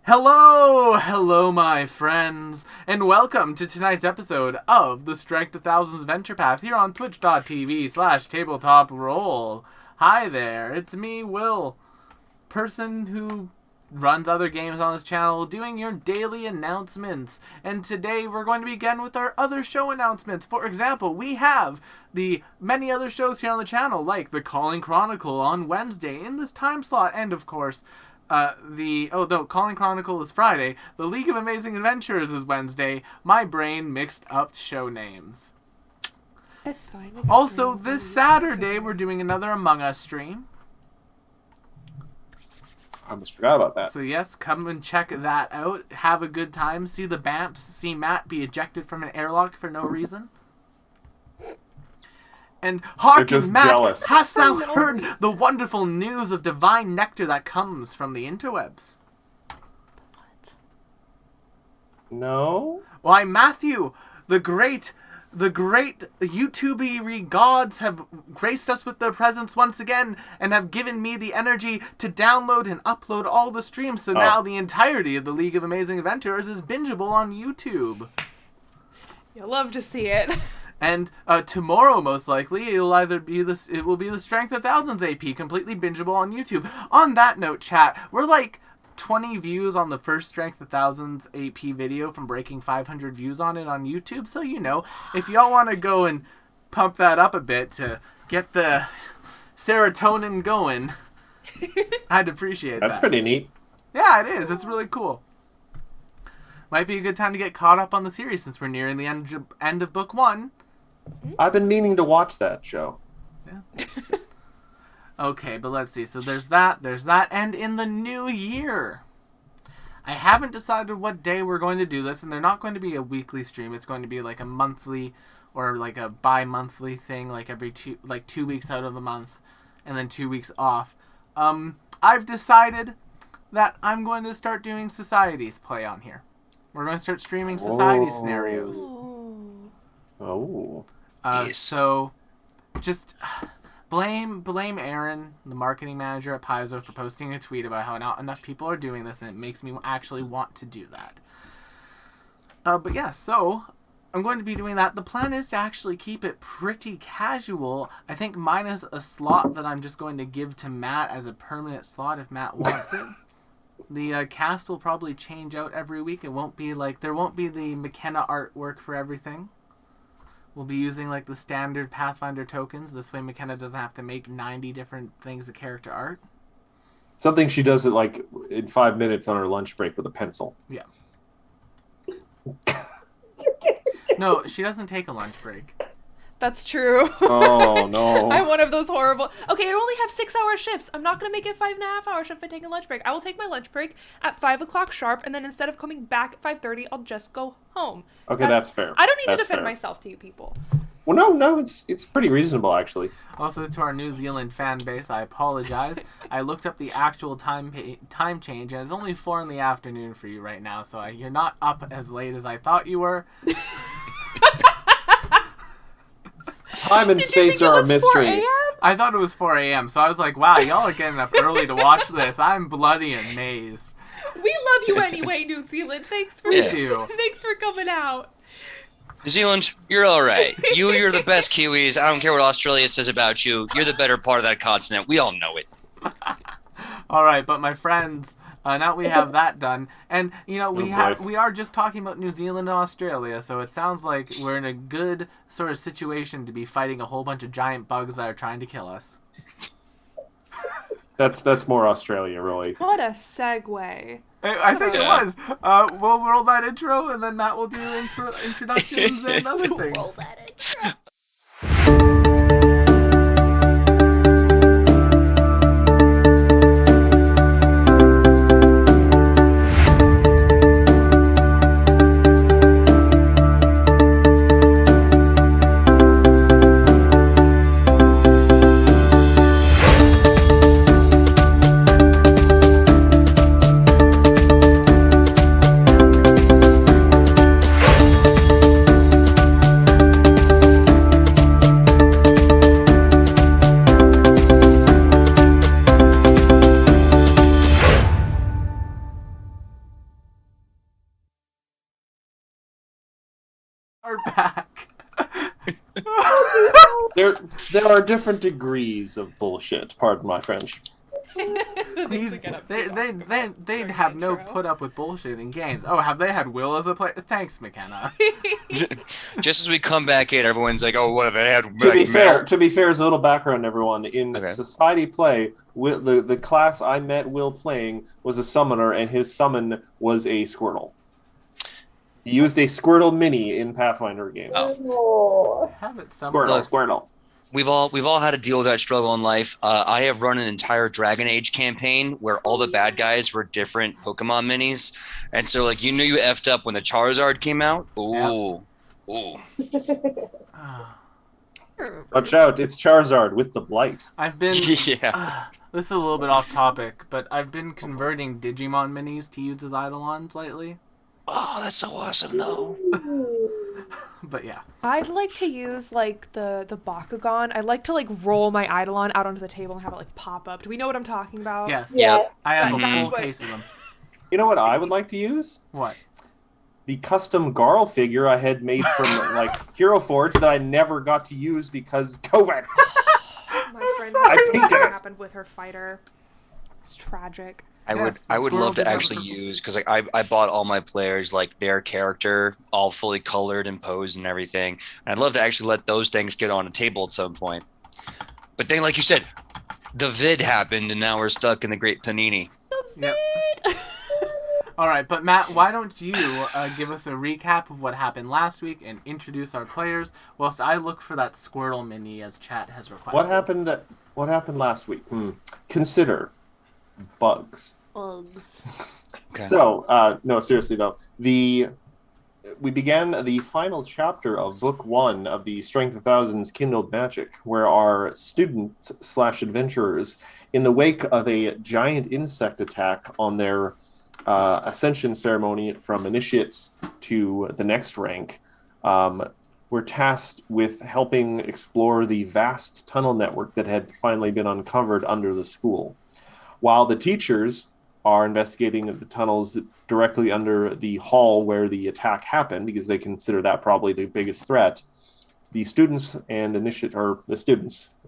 Hello my friends, and welcome to tonight's episode of the Strength of Thousands Venture Path here on twitch.tv/tabletop-roll. Hi there, it's me, Will, person who runs other games on this channel, doing your daily announcements. And today we're going to begin with our other show announcements. For example, we have the many other shows here on the channel, like the Calling Chronicle on Wednesday in this time slot, and of course, Calling Chronicle is Friday. The League of Amazing Adventures is Wednesday. My brain mixed up show names. That's fine. Also, this Saturday, we're doing another Among Us stream. I almost forgot about that. So yes, come and check that out. Have a good time. See the Bamps. See Matt be ejected from an airlock for no reason. And hearken, Matt, jealous. hast thou heard the wonderful news of divine nectar that comes from the interwebs? What? No? Why, Matthew, the great YouTube gods have graced us with their presence once again and have given me the energy to download and upload all the streams, so now the entirety of the League of Amazing Adventurers is bingeable on YouTube. You'll love to see it. And tomorrow, most likely, it will be the Strength of Thousands AP, completely bingeable on YouTube. On that note, chat, we're like 20 views on the first Strength of Thousands AP video from breaking 500 views on it on YouTube. So, you know, if y'all want to go and pump that up a bit to get the serotonin going, I'd appreciate that. That's pretty neat. Yeah, it is. It's really cool. Might be a good time to get caught up on the series since we're nearing the end of book 1. I've been meaning to watch that show. Yeah. Okay, but let's see. So there's that, and in the new year, I haven't decided what day we're going to do this, and they're not going to be a weekly stream. It's going to be like a monthly or like a bi-monthly thing, like every 2 weeks out of a month, and then 2 weeks off. I've decided that I'm going to start doing Society's play on here. We're going to start streaming Society scenarios. Oh. Yes. So, just blame Aaron, the marketing manager at Paizo, for posting a tweet about how not enough people are doing this, and it makes me actually want to do that. But yeah, so I'm going to be doing that. The plan is to actually keep it pretty casual. I think minus a slot that I'm just going to give to Matt as a permanent slot if Matt wants it. The cast will probably change out every week. It won't be like, there won't be the McKenna artwork for everything. We'll be using like the standard Pathfinder tokens. This way McKenna doesn't have to make 90 different things of character art. Something she does it like in 5 minutes on her lunch break with a pencil. Yeah. No, she doesn't take a lunch break. That's true. Oh, no. I'm one of those horrible... Okay, I only have 6-hour shifts. I'm not going to make it 5.5-hour shift if I take a lunch break. I will take my lunch break at 5 o'clock sharp, and then instead of coming back at 5:30, I'll just go home. Okay, that's fair. I don't need to That's defend fair. myself to you people. Well, no, it's pretty reasonable, actually. Also, to our New Zealand fan base, I apologize. I looked up the actual time change, and it's only 4 in the afternoon for you right now, so you're not up as late as I thought you were. Time and space are a mystery. I thought it was 4 a.m., so I was like, wow, y'all are getting up early to watch this. I'm bloody amazed. We love you anyway, New Zealand. Thanks for Thanks for coming out. New Zealand, you're all right. You're the best Kiwis. I don't care what Australia says about you. You're the better part of that continent. We all know it. All right, but my friends, now we have that done, and you know we are just talking about New Zealand and Australia, so it sounds like we're in a good sort of situation to be fighting a whole bunch of giant bugs that are trying to kill us. That's more Australia, really. What a segue. I think it was. We'll roll that intro, and then Matt will do introductions and other things. Roll that intro. We're back. There are different degrees of bullshit. Pardon my French. They'd have no put up with bullshit in games. Oh, have they had Will as a player? Thanks, McKenna. Just as we come back in, everyone's like, "Oh, what have they had?" To be fair, as a little background, everyone, in Society Play, the class I met Will playing was a summoner, and his summon was a Squirtle. He used a Squirtle mini in Pathfinder games. Oh. Have it somewhere. Squirtle. We've all had to deal with that struggle in life. I have run an entire Dragon Age campaign where all the bad guys were different Pokemon minis, and so like you knew you effed up when the Charizard came out. Ooh, ooh. Watch out! It's Charizard with the blight. I've been. Yeah. This is a little bit off topic, but I've been converting Digimon minis to use as Eidolons lately. Oh, that's so awesome, though. But yeah. I'd like to use like the Bakugan. I'd like to like roll my Eidolon out onto the table and have it like pop up. Do we know what I'm talking about? Yes. Yes. I have a That's full what- case of them. You know what I would like to use? What? The custom Garl figure I had made from like Hero Forge that I never got to use because COVID. My friend, I what peeked it. happened with her fighter. It's tragic. I Yes, would Squirrel love to did have a actually purple use because like I bought all my players like their character all fully colored and posed and everything. And I'd love to actually let those things get on a table at some point. But then, like you said, the vid happened and now we're stuck in the great panini. Yep. All right, but Matt, why don't you give us a recap of what happened last week and introduce our players, whilst I look for that Squirtle mini as chat has requested. What happened last week? Consider bugs. Bugs. Okay. So, no, seriously though, we began the final chapter of Book 1 of the Strength of Thousands Kindled Magic, where our student/adventurers, in the wake of a giant insect attack on their ascension ceremony from initiates to the next rank, were tasked with helping explore the vast tunnel network that had finally been uncovered under the school. While the teachers are investigating the tunnels directly under the hall where the attack happened, because they consider that probably the biggest threat, the students and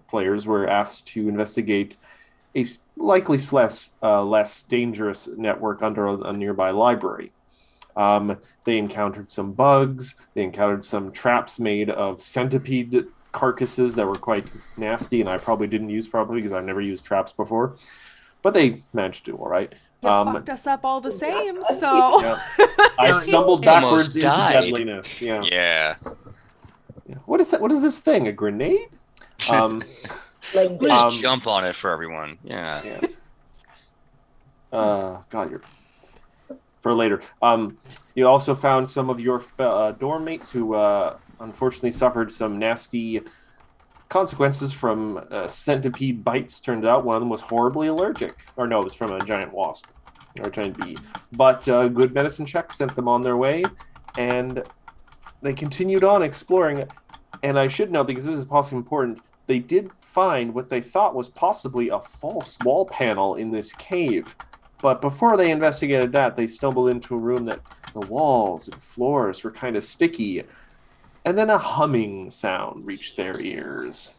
players were asked to investigate a likely less dangerous network under a nearby library. They encountered some bugs. They encountered some traps made of centipede carcasses that were quite nasty, and I probably didn't use properly because I've never used traps before. But they managed to do all right. You fucked us up all the same, so... Yeah. I stumbled backwards into deadliness. Yeah. Yeah. What is that? What is this thing? A grenade? Like Just jump on it for everyone. Yeah. God, you're for later. You also found some of your dorm mates who unfortunately suffered some nasty consequences from centipede bites. Turned out one of them was horribly allergic. Or no, it was from a giant wasp or a giant bee. But good medicine check sent them on their way, and they continued on exploring. And I should note, because this is possibly important, they did find what they thought was possibly a false wall panel in this cave. But before they investigated that, they stumbled into a room that the walls and floors were kind of sticky. And then a humming sound reached their ears.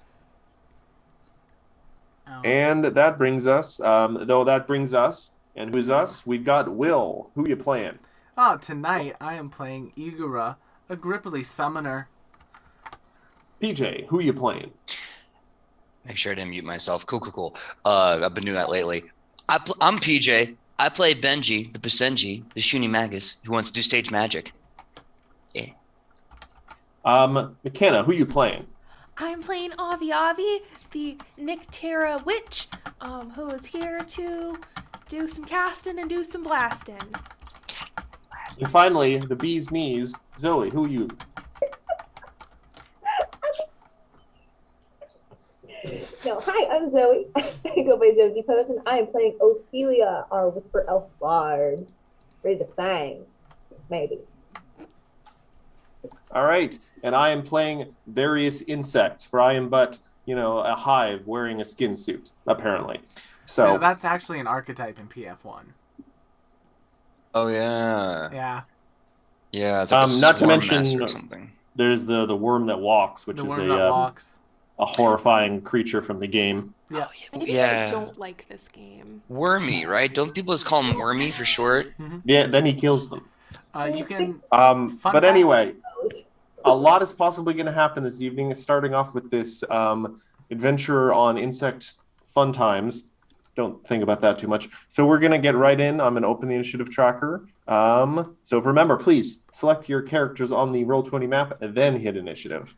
And that brings us, and who's us? We've got Will. Who you playing? Oh, tonight I am playing Igura, a Gripply summoner. PJ, who you playing? Make sure I didn't mute myself. Cool. I've been doing that lately. I'm PJ. I play Benji, the Basenji, the Shuni Magus, who wants to do stage magic. Yeah. McKenna, who you playing? I'm playing Avi, the Nyctera witch, who is here to do some casting and do some blasting. And finally, the bee's knees, Zoe, who you? No, hi, I'm Zoe. I go by Zosie Pose, and I am playing Ophelia, our Whisper Elf Bard. Ready to sing, maybe. All right, and I am playing various insects, for I am but, a hive wearing a skin suit, apparently. So Yeah, that's actually an archetype in PF1. Oh yeah. Yeah. Yeah. It's like a not to swarm mention- master or something. There's the worm that walks, which The is worm that walks. a horrifying creature from the game. Yeah. Maybe I don't like this game. Wormy, right? Don't people just call him Wormy for short? Yeah, then he kills them. You can. But fact- anyway, a lot is possibly going to happen this evening. Starting off with this adventure on insect fun times. Don't think about that too much. So we're going to get right in. I'm going to open the initiative tracker. So remember, please select your characters on the Roll20 map and then hit initiative.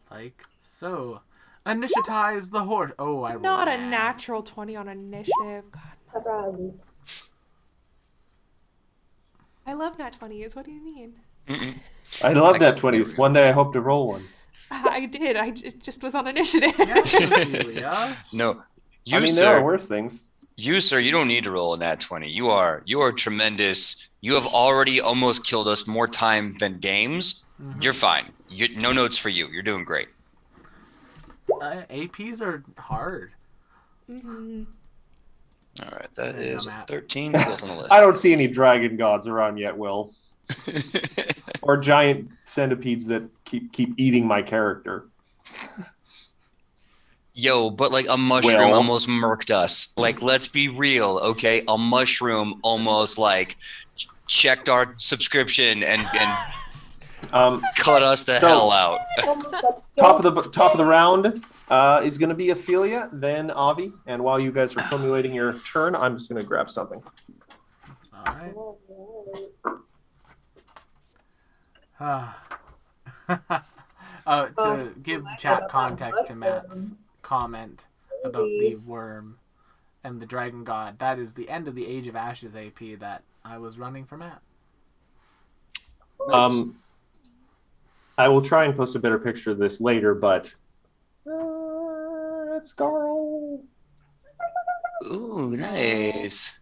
Like so. Initiatize the horse. Oh, I Not a rolled bad. natural 20 on initiative. God, I love nat 20s. What do you mean? Mm-mm. I love that 20s. One day I hope to roll one. I did. It just was on initiative. Yeah. No. There Sir, are worse things. you don't need to roll a nat 20. You are tremendous. You have already almost killed us more times than games. Mhm. You're fine. No notes for you. You're doing great. APs are hard. Mhm. All right, that There you go, is Matt. 13 on the list. I don't see any dragon gods around yet, Will. Or giant centipedes that keep eating my character. Yo, but like a mushroom Well. almost murked us. Like, let's be real, okay? A mushroom almost like checked our subscription and cut us the So- hell out. Top of the round is going to be Ophelia, then Avi. And while you guys are formulating your turn, I'm just going to grab something. All right. To give chat context to Matt's comment about the worm and the dragon god, that is the end of the Age of Ashes AP that I was running for Matt. I will try and post a better picture of this later, but let's go. Ooh, nice.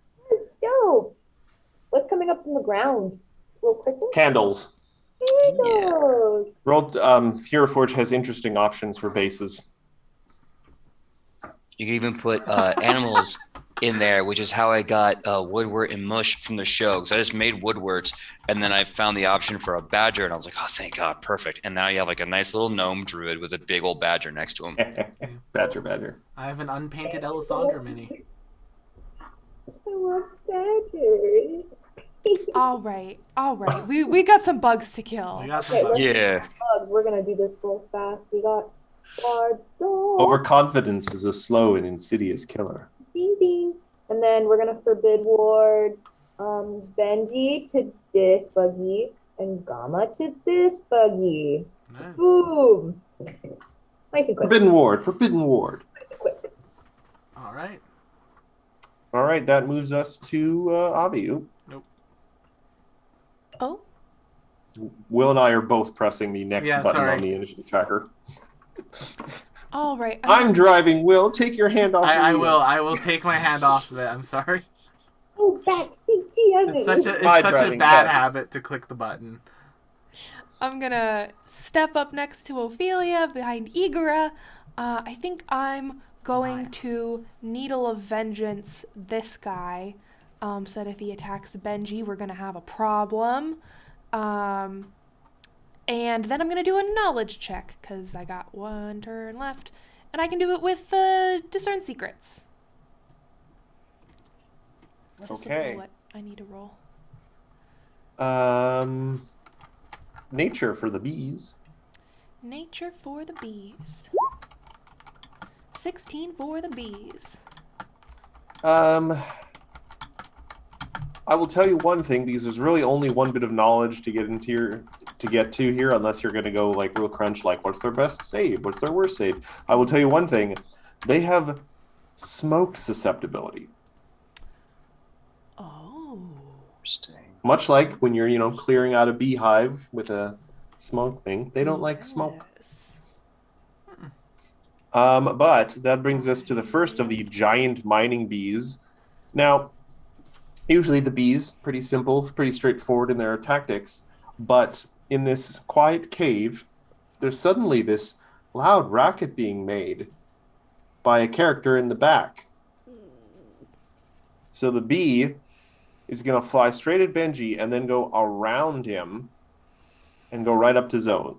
Yo, what's coming up from the ground? Little crystals? Candles. Candles. Fureforge has interesting options for bases. You can even put animals in there, which is how I got woodwort and mush from the show. Because I just made woodworts, and then I found the option for a badger, and I was like, oh, thank God, perfect. And now you have like a nice little gnome druid with a big old badger next to him. Badger. I have an unpainted Elisandra mini. I love badgers. All right. We got some bugs to kill. We got some Okay, bugs. Yeah. Bugs. We're gonna do this real fast. We got large dogs. Overconfidence is a slow and insidious killer. Ding ding. And then we're gonna forbid ward Benji to this buggy and Gamma to this buggy. Nice. Boom. Nice and quick. Forbidden Ward. Nice and quick. All right. All right, that moves us to Avi. Oh, Will and I are both pressing the next Yeah, button sorry. on the initiative tracker. all right. I'm driving, Will. Take your hand off the I wheel. will. I will take my hand off of it. I'm sorry. Oh, backseat It's driving. such My a driving bad test. habit to click the button. I'm gonna step up next to Ophelia behind Igora. I think I'm going to Needle of Vengeance this guy, so that if he attacks Benji, we're gonna have a problem. And then I'm gonna do a knowledge check because I got one turn left, and I can do it with Discern Secrets. What is the Okay. roll what I need to roll? Nature for the bees. Nature for the bees. 16 for the bees. I will tell you one thing because there's really only one bit of knowledge to get to here, unless you're going to go like real crunch, like what's their best save, what's their worst save. I will tell you one thing: they have smoke susceptibility. Oh. Interesting. Much like when you're clearing out a beehive with a smoke thing, they don't like smoke. Yes. But that brings us to the first of the giant mining bees. Now, usually the bees, pretty simple, pretty straightforward in their tactics. But in this quiet cave, there's suddenly this loud racket being made by a character in the back. So the bee is going to fly straight at Benji and then go around him and go right up to Zone.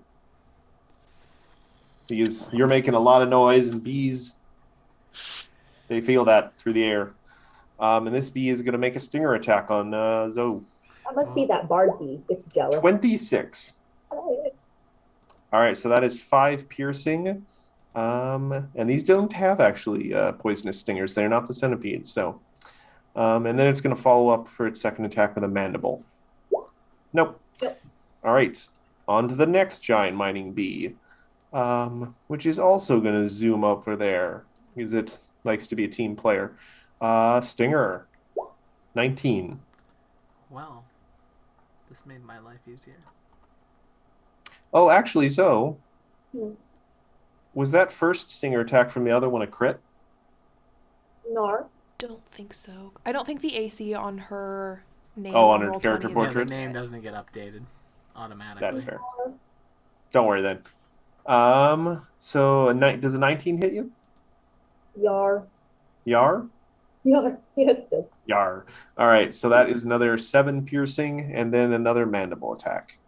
because you're making a lot of noise, and bees, they feel that through the air. And this bee is going to make a stinger attack on Zoe. That must be that bard bee. It's jealous. 26. Oh, yes. All right, so that is 5 piercing. And these don't have actually poisonous stingers. They're not the centipedes. So, and then it's going to follow up for its second attack with a mandible. Nope. Yep. All right, on to the next giant mining bee, which is also going to zoom over there because it likes to be a team player. Stinger, 19. Well, this made my life easier. Oh, actually, so Hmm. was that first stinger attack from the other one a crit? Nar. Don't think so. I don't think the AC on her name Oh, on on her Roll20 character is Yeah, the portrait? name doesn't get updated automatically. That's fair. Don't worry then. So does a 19 hit you? Yar. Yar? Yar. Yes, it does. Yar. All right, so that is another 7 piercing and then another mandible attack.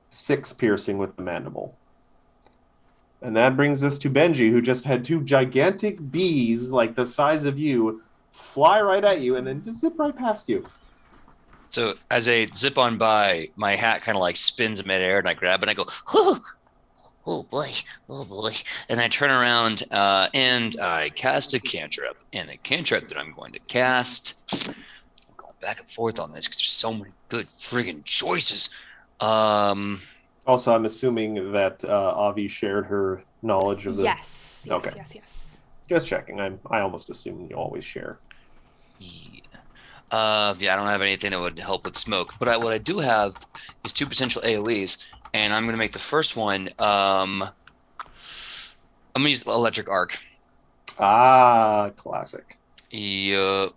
6 piercing with the mandible. And that brings us to Benji, who just had 2 gigantic bees, like the size of you, fly right at you and then just zip right past you. So as I zip on by, my hat kind of like spins in midair, and I grab it and I go, oh boy, and I turn around and I cast a cantrip, and the cantrip that I'm going to cast. I'm going back and forth on this because there's so many good friggin' choices. Also, I'm assuming that Avi shared her knowledge of the... Yes. Okay. Yes. Just checking. I almost assume you always share. Yeah. I don't have anything that would help with smoke, but what I do have is 2 potential AoEs, and I'm going to make the first one. I'm going to use electric arc. Ah, classic. Yup.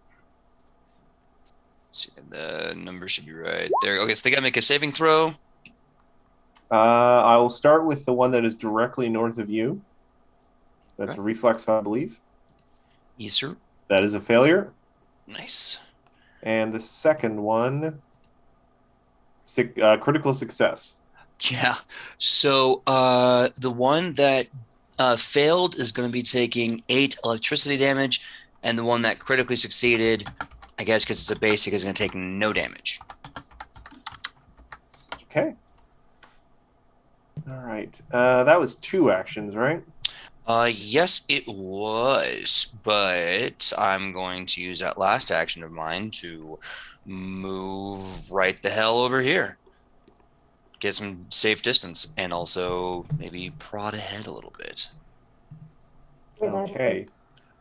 See, the number should be right there. Okay, so they got to make a saving throw. I will start with the one that is directly north of you. That's Okay. a reflex, I believe. Yes, sir. That is a failure. Nice. And the second one, critical success. Yeah. So the one that failed is going to be taking 8 electricity damage, and the one that critically succeeded, I guess because it's a basic, is going to take no damage. Okay. All right. That was 2 actions, right? Yes, it was, but I'm going to use that last action of mine to move right the hell over here. Get some safe distance, and also maybe prod ahead a little bit. Okay.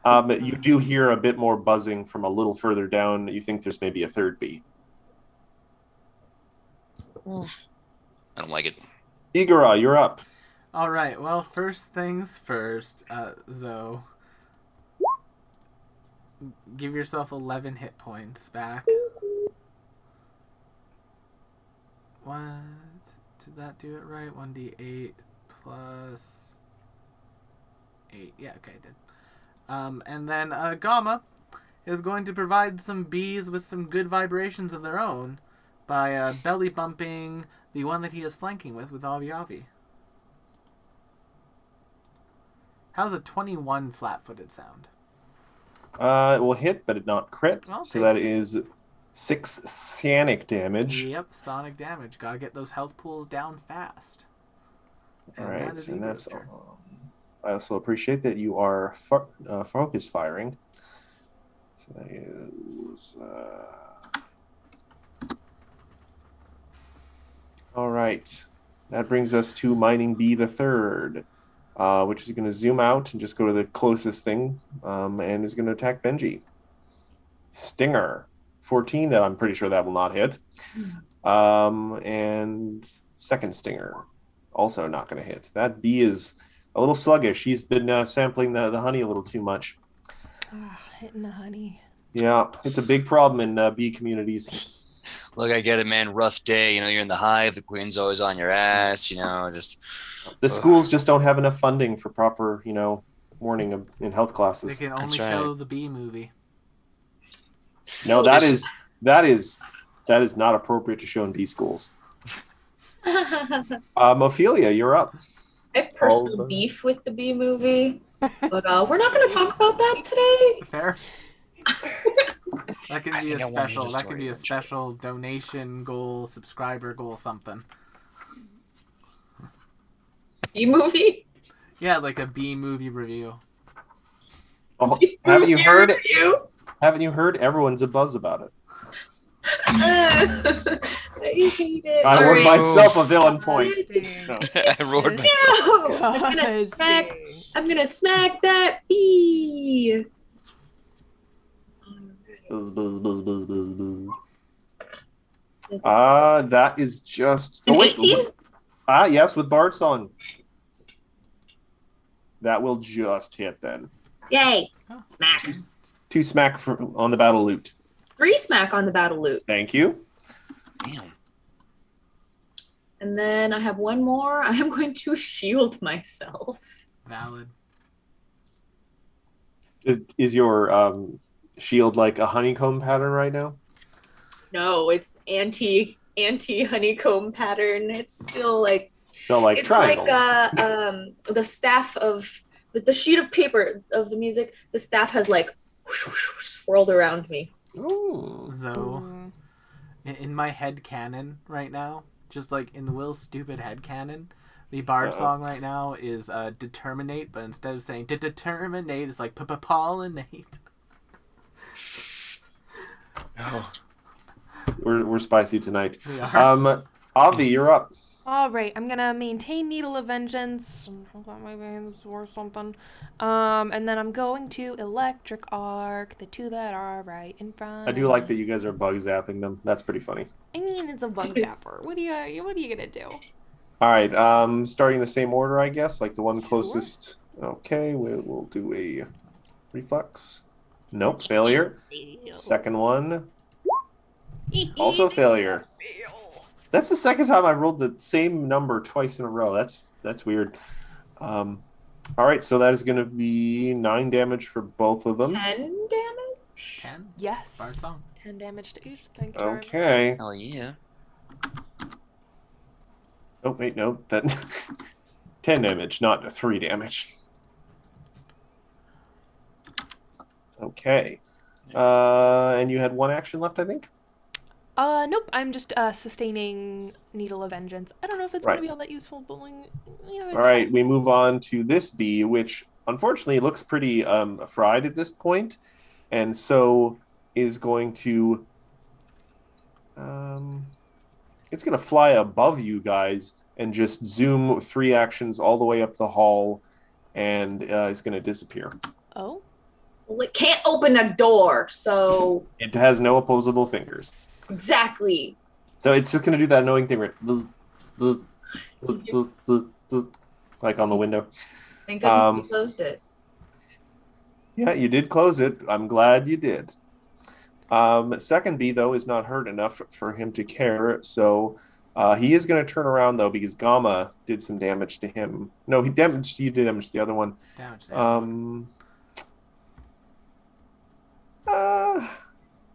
You do hear a bit more buzzing from a little further down. You think there's maybe a third bee. I don't like it. Igora, you're up. All right. Well, first things first, Zoe. Give yourself 11 hit points back. What? Did that do it right? 1d8 plus 8. Yeah, okay, it did. And then Gamma is going to provide some bees with some good vibrations of their own by belly bumping the one that he is flanking with Avi Avi. How's a 21 flat-footed sound? It will hit, but it not crit. I'll So take that it. is 6 psionic damage. Yep, sonic damage. Gotta get those health pools down fast. All And right, that is and Igor's that's. turn. I also appreciate that you are focus firing. So that is. All right, that brings us to Mining Bee the Third, which is going to zoom out and just go to the closest thing, and is going to attack Benji. Stinger, 14. That I'm pretty sure that will not hit. And second stinger, also not going to hit. That bee is a little sluggish. He's been sampling the honey a little too much. Hitting the honey. Yeah, it's a big problem in bee communities. Look, I get it, man. Rough day. You know, you're in the hive. The queen's always on your ass. You know, just. The schools just don't have enough funding for proper, warning in health They classes. can only That's right. show the bee movie. No, that is not appropriate to show in bee schools. Ophelia, you're up. I have All personal the- beef with the B movie, but we're not going to talk about that today. Fair. That can I be think a I wanna hear special. the That story can be a eventually. special donation goal, subscriber goal, something. B movie. Yeah, like a B movie review. Oh, B haven't you movie heard it? review. Haven't you heard? Everyone's a buzz about it. I hate it. I All award right. myself a villain point. Disgusting. No. I roared myself. No, I'm gonna smack that bee. Buzz, buzz, buzz, buzz, buzz, buzz. This is That is just. Oh an wait. 18? Yes, with Bard song. That will just hit then. Yay! Oh. Smack. 2 smack on the battle loot. 3 smack on the battle loot. Thank you. Damn. And then I have one more. I am going to shield myself. Valid. Is your shield like a honeycomb pattern right now? No, it's anti honeycomb pattern. It's still like So like it's triangles. like the staff of the sheet of paper of the music. The staff has like swirled around me. Ooh. So, Mm. in my head canon right now, just like in Will's stupid head canon, the Bard song right now is determinate, but instead of saying determinate, it's like pollinate. Oh. We're spicy tonight. We are. Avi, you're up. All right, I'm gonna maintain Needle of Vengeance. Got my veins or something. And then I'm going to Electric Arc, the 2 that are right in front. I do of like that me. you guys are bug zapping them. That's pretty funny. I mean, it's a bug zapper. What are you gonna do? All right. Starting the same order, I guess. Like the one closest. Okay, we'll do a reflex. Nope, failure. Second one, also failure. That's the second time I rolled the same number twice in a row. That's weird. All right, so that is going to be 9 damage for both of them. 10 damage. 10? Bard Yes. song. 10 damage to each. Thank you. very much. Okay. Hell yeah. Oh wait, no, that 10 damage, not 3 damage. Okay. And you had 1 action left, I think. Nope. I'm just sustaining Needle of Vengeance. I don't know if it's Right. gonna be all that useful, but All right, we move on to this bee, which unfortunately looks pretty fried at this point, and so is going to it's going to fly above you guys and just zoom 3 actions all the way up the hall, and is going to disappear. Oh. Well, it can't open a door, so It has no opposable fingers, exactly. so it's just going to do that annoying thing, right? Like on the window. Thank goodness Um, we closed it. Yeah, you did close it. I'm glad you did. Second B, though, is not hurt enough for him to care. So he is going to turn around, though, because Gamma did some damage to him. No, you did damage to the other one. Damage. Damage.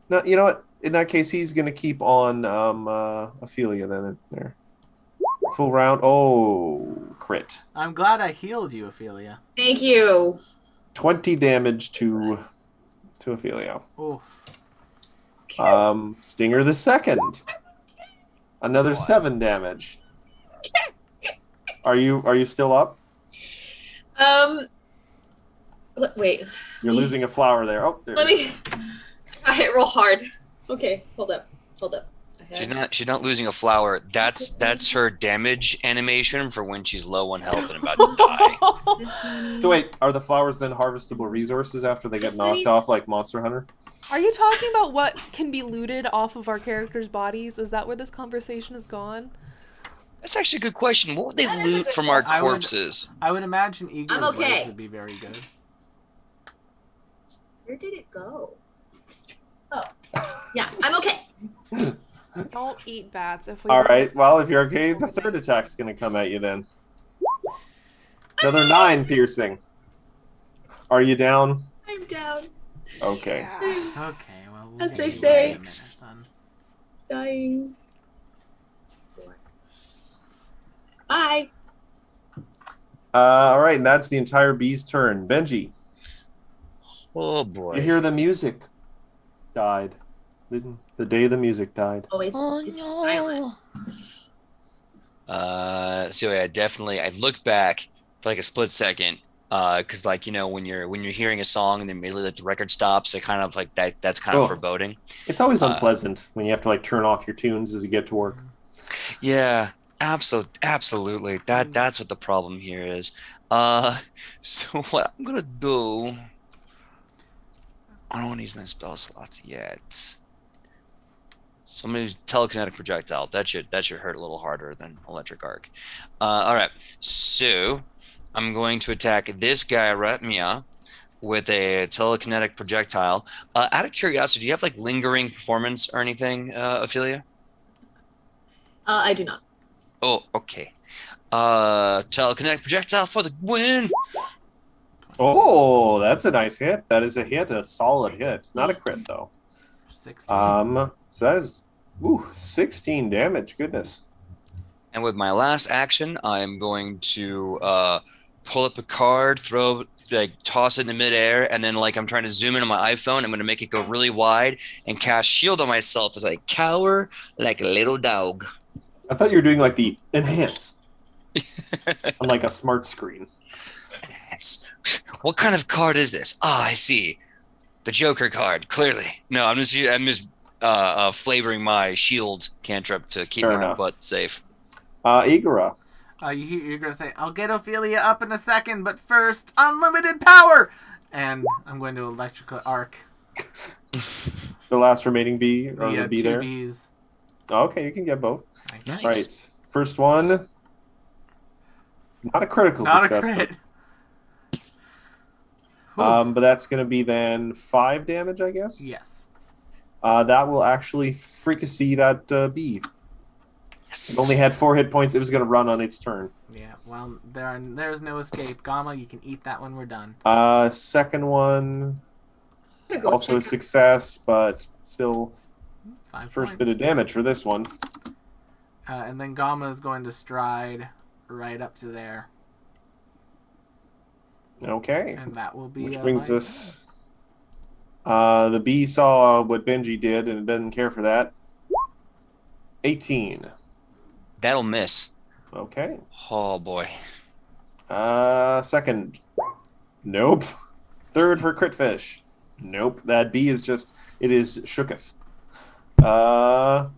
No, you know what? In that case, he's going to keep on Ophelia then there. Full round. Oh, crit. I'm glad I healed you, Ophelia. Thank you. 20 damage to Ophelia. Oof. Stinger the second. Another 7 damage. Are you still up? Wait. You're losing a flower there. Oh, there Let it is. me. I hit real hard. Okay, hold up. She's not losing a flower. That's her damage animation for when she's low on health and about to die. So wait, are the flowers then harvestable resources after they get Yes, knocked honey. off like Monster Hunter? Are you talking about what can be looted off of our characters' bodies? Is that where this conversation has gone? That's actually a good question. What would they That is a loot good from our question. corpses? I would imagine Eagle's I'm okay. legs would be very good. Where did it go? Oh. Yeah, I'm okay. Don't eat bats if we. All right. Well, if you're okay, the third attack's going to come at you then. Another 9 piercing. Are you down? I'm down. Okay. Okay, well, we'll As they see say. in a minute then. Dying. Bye. All right, and that's the entire bee's turn. Benji, Oh boy. you hear the music died. The day the music died. Oh, it's silent. So yeah, definitely. I look back for like a split second, because like when you're hearing a song and then immediately like the record stops, it kind of like that's kind of Oh. foreboding. It's always unpleasant when you have to like turn off your tunes as you get to work. Yeah, absolutely. That's what the problem here is. So what I'm gonna do? I don't want to use my spell slots yet. So I'm gonna use telekinetic projectile. That should hurt a little harder than electric arc. All right. So I'm going to attack this guy Ratmia with a telekinetic projectile. Out of curiosity, do you have like lingering performance or anything, Ophelia? I do not. Oh, okay. Telekinetic projectile for the win. Oh, that's a nice hit. That is a hit, a solid hit. Not a crit though. 16. So that is 16 damage. Goodness. And with my last action, I'm going to pull up a card, toss it in midair, and then like I'm trying to zoom in on my iPhone. I'm going to make it go really wide and cast shield on myself as I cower like a little dog. I thought you were doing like the enhance on like a smart screen. What kind of card is this? Ah, I see. The Joker card, clearly. No, I'm just flavoring my shield cantrip to keep Fair my enough. butt safe. Igora. You're going to say, I'll get Ophelia up in a second, but first, unlimited power! And I'm going to electrical arc. The last remaining bee, or the bee two there. bees. Okay, you can get both. Nice. Right. First one. Not a critical Not success. a crit. But that's going to be then 5 damage, I guess? Yes. That will actually fricassee that bee. Yes. It only had 4 hit points. It was going to run on its turn. Yeah, well, there's no escape. Gamma, you can eat that when we're done. Second one, I'm gonna go also a check success, but still 5 first points. bit of damage for this one. And then Gamma is going to stride right up to there. Okay. And that will be... Which brings us... the bee saw what Benji did and doesn't care for that. 18. That'll miss. Okay. Oh boy. Second. Nope. Third for crit fish. Nope. That bee is just... It is shooketh.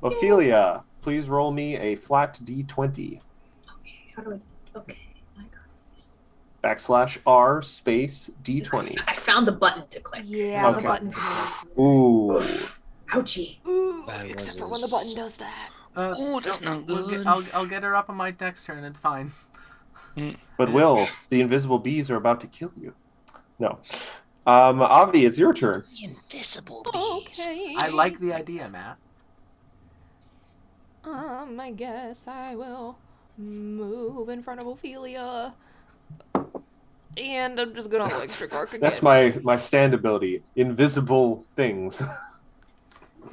Ophelia, please roll me a flat d20. Okay, how do I... Okay, I got this. /R space d20. I found the button to click. Yeah, the Okay. button's Ooh. Ouchie. Ooh, That except for was when the button does that. Oh, that's not good. I'll get her up on my next turn. It's fine. But Will, the invisible bees are about to kill you. No. Avi, it's your turn. Invisible bees. Okay. I like the idea, Matt. I guess I will move in front of Ophelia. And I'm just gonna electric arc again. That's my stand ability. Invisible things.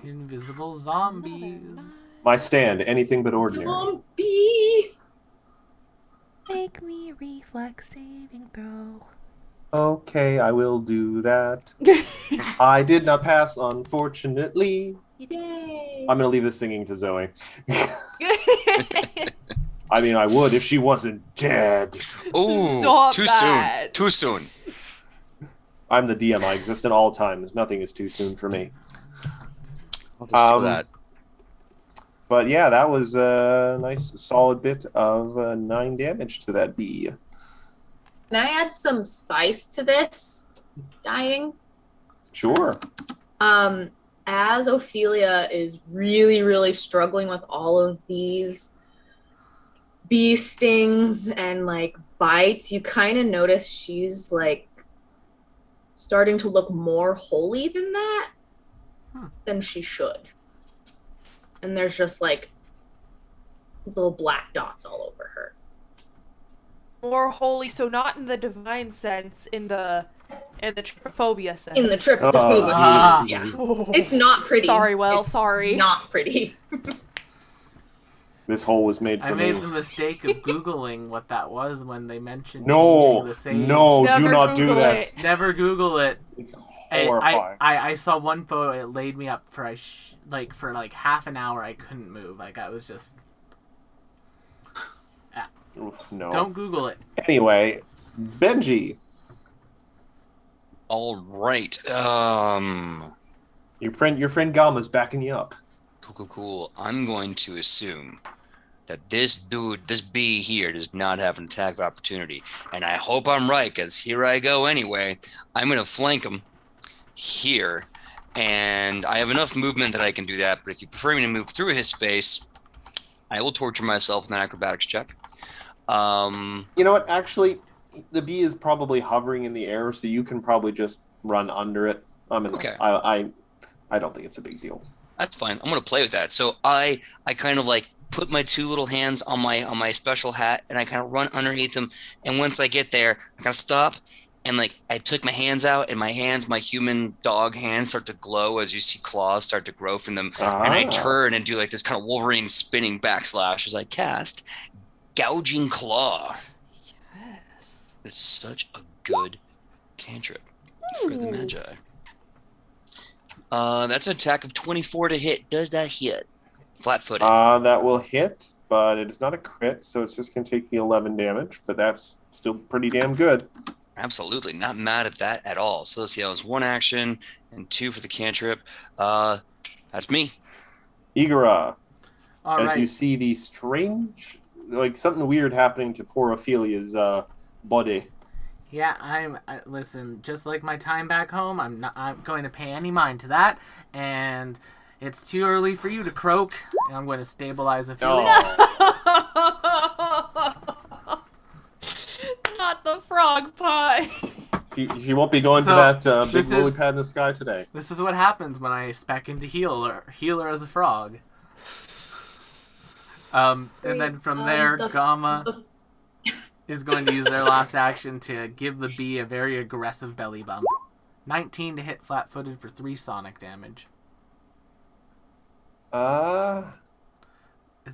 Invisible zombies. My stand, anything but ordinary. Zombie. Make me a reflex saving throw. Okay, I will do that. I did not pass, unfortunately. Yay. I'm gonna leave this singing to Zoe. I mean, I would if she wasn't dead. Ooh, Stop too that. soon. Too soon. I'm the DM. I exist at all times. Nothing is too soon for me. I'll just do that. But yeah, that was a nice solid bit of 9 damage to that bee. Can I add some spice to this dying? Sure. As Ophelia is really, really struggling with all of these bee stings and like bites, you kind of notice she's like starting to look more holy than that than she should. And there's just like little black dots all over her. More holy, so not in the divine sense, in the trypophobia sense. In the trypophobia sense, yeah. Oh. It's not pretty. Sorry, Will, It's sorry. not pretty. This hole was made I for made me. the mistake of Googling what that was when they mentioned No, changing the sage. no, do Never not do Google that. it. Never Google it. It's I, horrifying. I saw one photo. It laid me up for for half an hour. I couldn't move. Like I was just. Oof, no. Don't Google it. Anyway, Benji, All right. your friend Galma's backing you up. Cool. I'm going to assume that this bee here, does not have an attack of opportunity. And I hope I'm right, because here I go anyway. I'm going to flank him here. And I have enough movement that I can do that. But if you prefer me to move through his space, I will torture myself with an acrobatics check. You know what? Actually, the bee is probably hovering in the air, so you can probably just run under it. Okay. I don't think it's a big deal. That's fine. I'm gonna play with that. So I kind of like put my two little hands on my special hat, and I kind of run underneath them. And once I get there, I kind of stop, and like I took my hands out, and my human dog hands start to glow as you see claws start to grow from them. And I turn and do like this kind of Wolverine spinning backslash as I cast Gouging Claw. Yes. It's such a good cantrip for the Magi. That's an attack of 24 to hit. Does that hit? Flat-footed. That will hit, but it is not a crit, so it's just going to take the 11 damage, but that's still pretty damn good. Absolutely. Not mad at that at all. So let's see. That was 1 action and 2 for the cantrip. That's me. Igora, All as right. you see the strange, like something weird happening to poor Ophelia's body. Yeah, listen, just like my time back home, I'm going to pay any mind to that, and it's too early for you to croak, and I'm going to stabilize Ophelia. Not the frog pie. She won't be going So, to that big this lily is- pad in the sky today. This is what happens when I spec into healer as a frog. And then from there, Gamma is going to use their last action to give the bee a very aggressive belly bump. 19 to hit flat-footed for 3 sonic damage. Is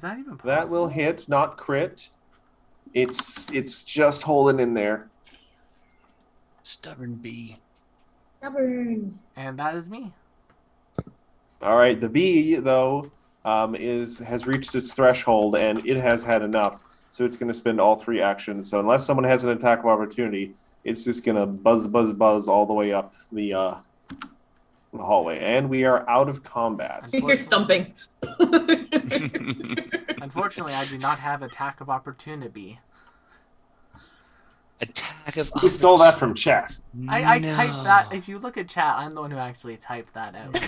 that even possible? That will hit, not crit. It's just holding in there. Stubborn bee. Stubborn. And that is me. All right, the bee though has reached its threshold and it has had enough. So it's going to spend all 3 actions. So unless someone has an attack of opportunity, it's just going to buzz all the way up the hallway. And we are out of combat. You're thumping. Unfortunately, I do not have attack of opportunity. Attack of Who stole that from chat? I No. typed that. If you look at chat, I'm the one who actually typed that out.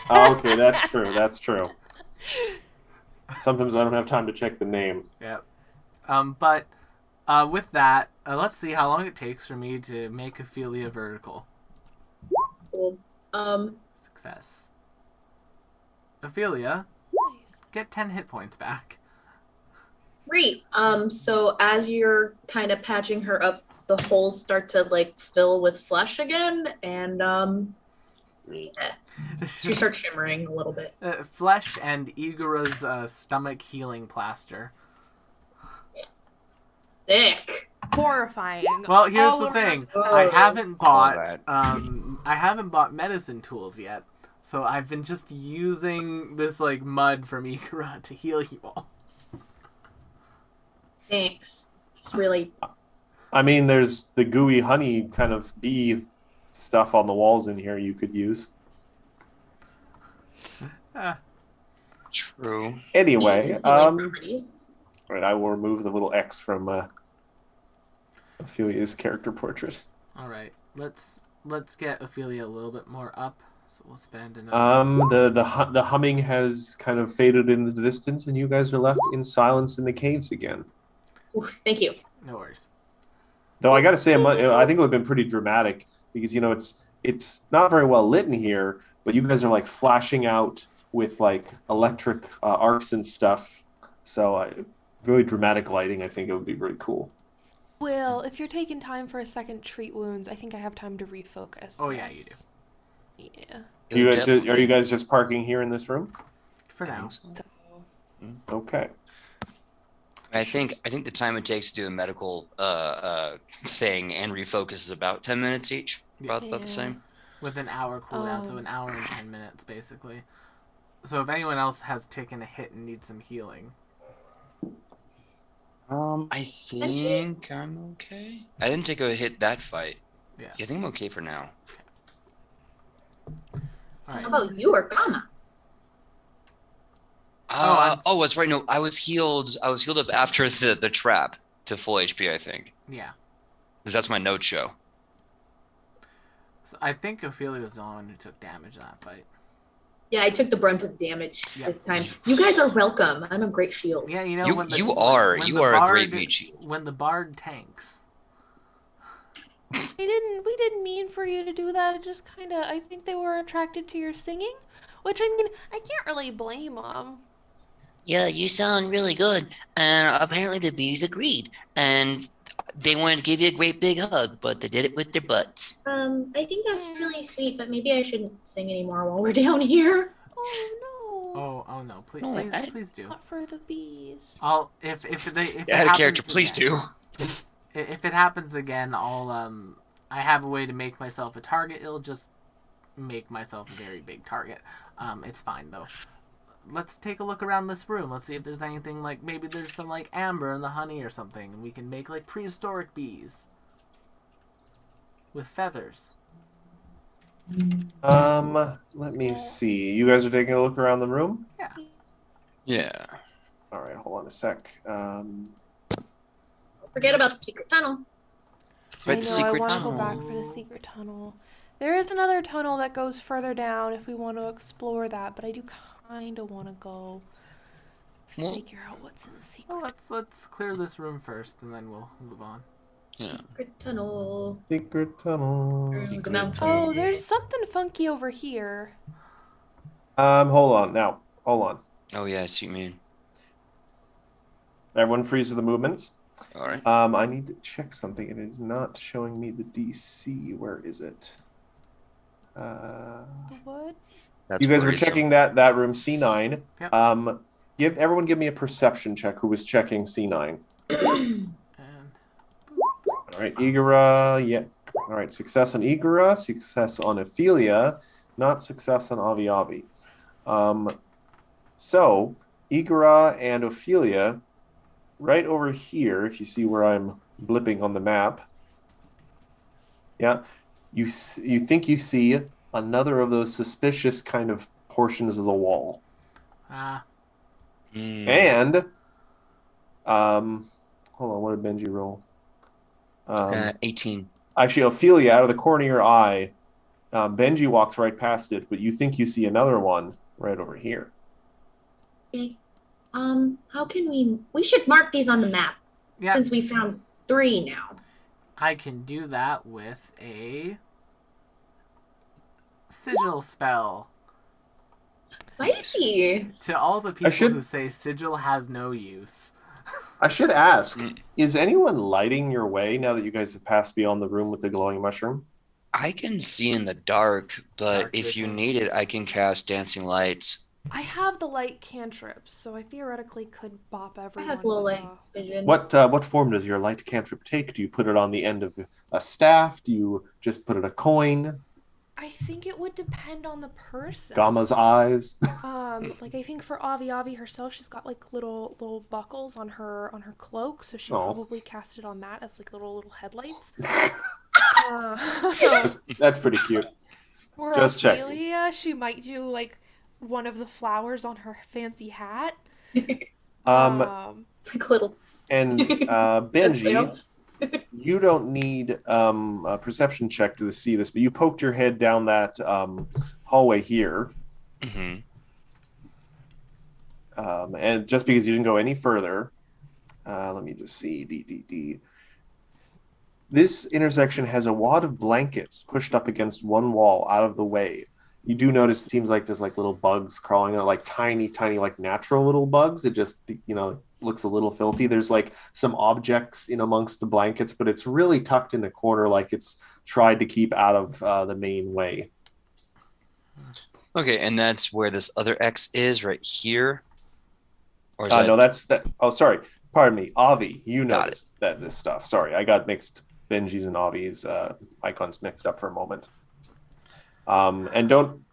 Oh, okay, that's true. That's true. Sometimes I don't have time to check the name. Yep. But with that, let's see how long it takes for me to make Ophelia vertical. Cool. Success. Ophelia, Nice. get 10 hit points back. Great. So as you're kind of patching her up, the holes start to like fill with flesh again, and she starts shimmering a little bit. Flesh and Igora's stomach healing plaster. Sick. Horrifying. Well, here's All the around. thing. Oh, I haven't saw bought I haven't bought medicine tools yet. So I've been just using this like mud from Igora to heal you all. Thanks. It's really I mean, there's the gooey honey kind of bee stuff on the walls in here you could use. True. Anyway, healing properties. right, I will remove the little X from Ophelia's character portrait. All right. Let's get Ophelia a little bit more up. So we'll spend another The humming has kind of faded in the distance, and you guys are left in silence in the caves again. Oof, thank you. No worries. Though I got to say, I think it would have been pretty dramatic because it's not very well lit in here, but you guys are like flashing out with like electric arcs and stuff. So really dramatic lighting. I think it would be really cool. Will, if you're taking time for a second treat wounds, I think I have time to refocus. Oh, yeah, you do. Yeah. Do you guys Definitely. are you guys just parking here in this room? For I now. think so. Okay. I think the time it takes to do a medical thing and refocus is about 10 minutes each. About the same. With an hour cooldown, so an hour and 10 minutes basically. So if anyone else has taken a hit and needs some healing. I think I'm okay. I didn't take a hit that fight. Yeah. I think I'm okay for now. All right. How about you or Gamma? Oh, that's right. No, I was healed up after the trap to full HP, I think. Yeah. Because that's my note show. So I think Ophelia was the only one who took damage in that fight. Yeah, I took the brunt of the damage this time. You guys are welcome. I'm a great shield. Yeah, you know you are a great meat shield. When the bard tanks. We didn't mean for you to do that. It just kind of, I think they were attracted to your singing, which I mean, I can't really blame them. Yeah, you sound really good. And apparently the bees agreed. And they wanted to give you a great big hug, but they did it with their butts. I think that's really sweet, but maybe I shouldn't sing anymore while we're down here. Oh no. Oh no! Please, No, please do. Not for the bees. I'll if Yeah, out of character, please do. If it happens again, I'll I have a way to make myself a target. It'll just make myself a very big target. It's fine though. Let's take a look around this room. Let's see if there's anything like maybe there's some like amber in the honey or something, and we can make like prehistoric bees with feathers. Let me see. You guys are taking a look around the room? Yeah. Yeah. All right, hold on a sec. Forget about the secret tunnel. Right, I the know, I secret want to tunnel. go back for the secret tunnel. There is another tunnel that goes further down if we want to explore that, but I do kind of want to go Well- figure out what's in the secret. Well, let's clear this room first, and then we'll move on. Yeah. Secret tunnel. Secret tunnel. Through the mountain. Oh, there's something funky over here. Hold on now. Hold on. Oh yeah, I see what you mean. Everyone freeze for the movements. All right. I need to check something. It is not showing me the DC. Where is it? The what? That's You guys were worrisome. checking that room C9. Yep. Give me a perception check. Who was checking C9? And All right, Igora. Yeah. All right, success on Igora. Success on Ophelia. Not success on Avi Avi. So Igora and Ophelia, right over here. If you see where I'm blipping on the map. Yeah. You think you see another of those suspicious kind of portions of the wall. And hold on, what did Benji roll? 18. Actually, Ophelia, out of the corner of your eye, Benji walks right past it, but you think you see another one right over here. Okay. How can we should mark these on the map yeah, since we found 3 now. I can do that with a sigil spell. Spicy. To all the people should- who say sigil has no use. I should ask, is anyone lighting your way now that you guys have passed beyond the room with the glowing mushroom? I can see in the dark, but Dark if you vision. need it, I can cast dancing lights. I have the light cantrip, so I theoretically could bop I everyone. have low with, light vision. What form does your light cantrip take? Do you put it on the end of a staff? Do you just put it a coin? I think it would depend on the person. Gamma's eyes? Like I think for Avi herself, she's got like little buckles on her cloak, so she Oh. probably cast it on that as like little headlights. That's pretty cute. For Just checking. Ophelia, she might do like one of the flowers on her fancy hat. It's like little. And Benji, you don't need a perception check to see this, but you poked your head down that hallway here. Hmm. And just because you didn't go any further, let me just see. This intersection has a wad of blankets pushed up against one wall out of the way. You do notice it seems like there's like little bugs crawling out, like tiny, like natural little bugs. It just, looks a little filthy. There's like some objects in amongst the blankets, but it's really tucked in a corner like it's tried to keep out of the main way. Okay, and that's where this other X is, right here? Or is No, that's that. Oh, sorry. Pardon me, Avi. You Got noticed that this stuff. Sorry, I got mixed Benji's and Avi's icons mixed up for a moment. And don't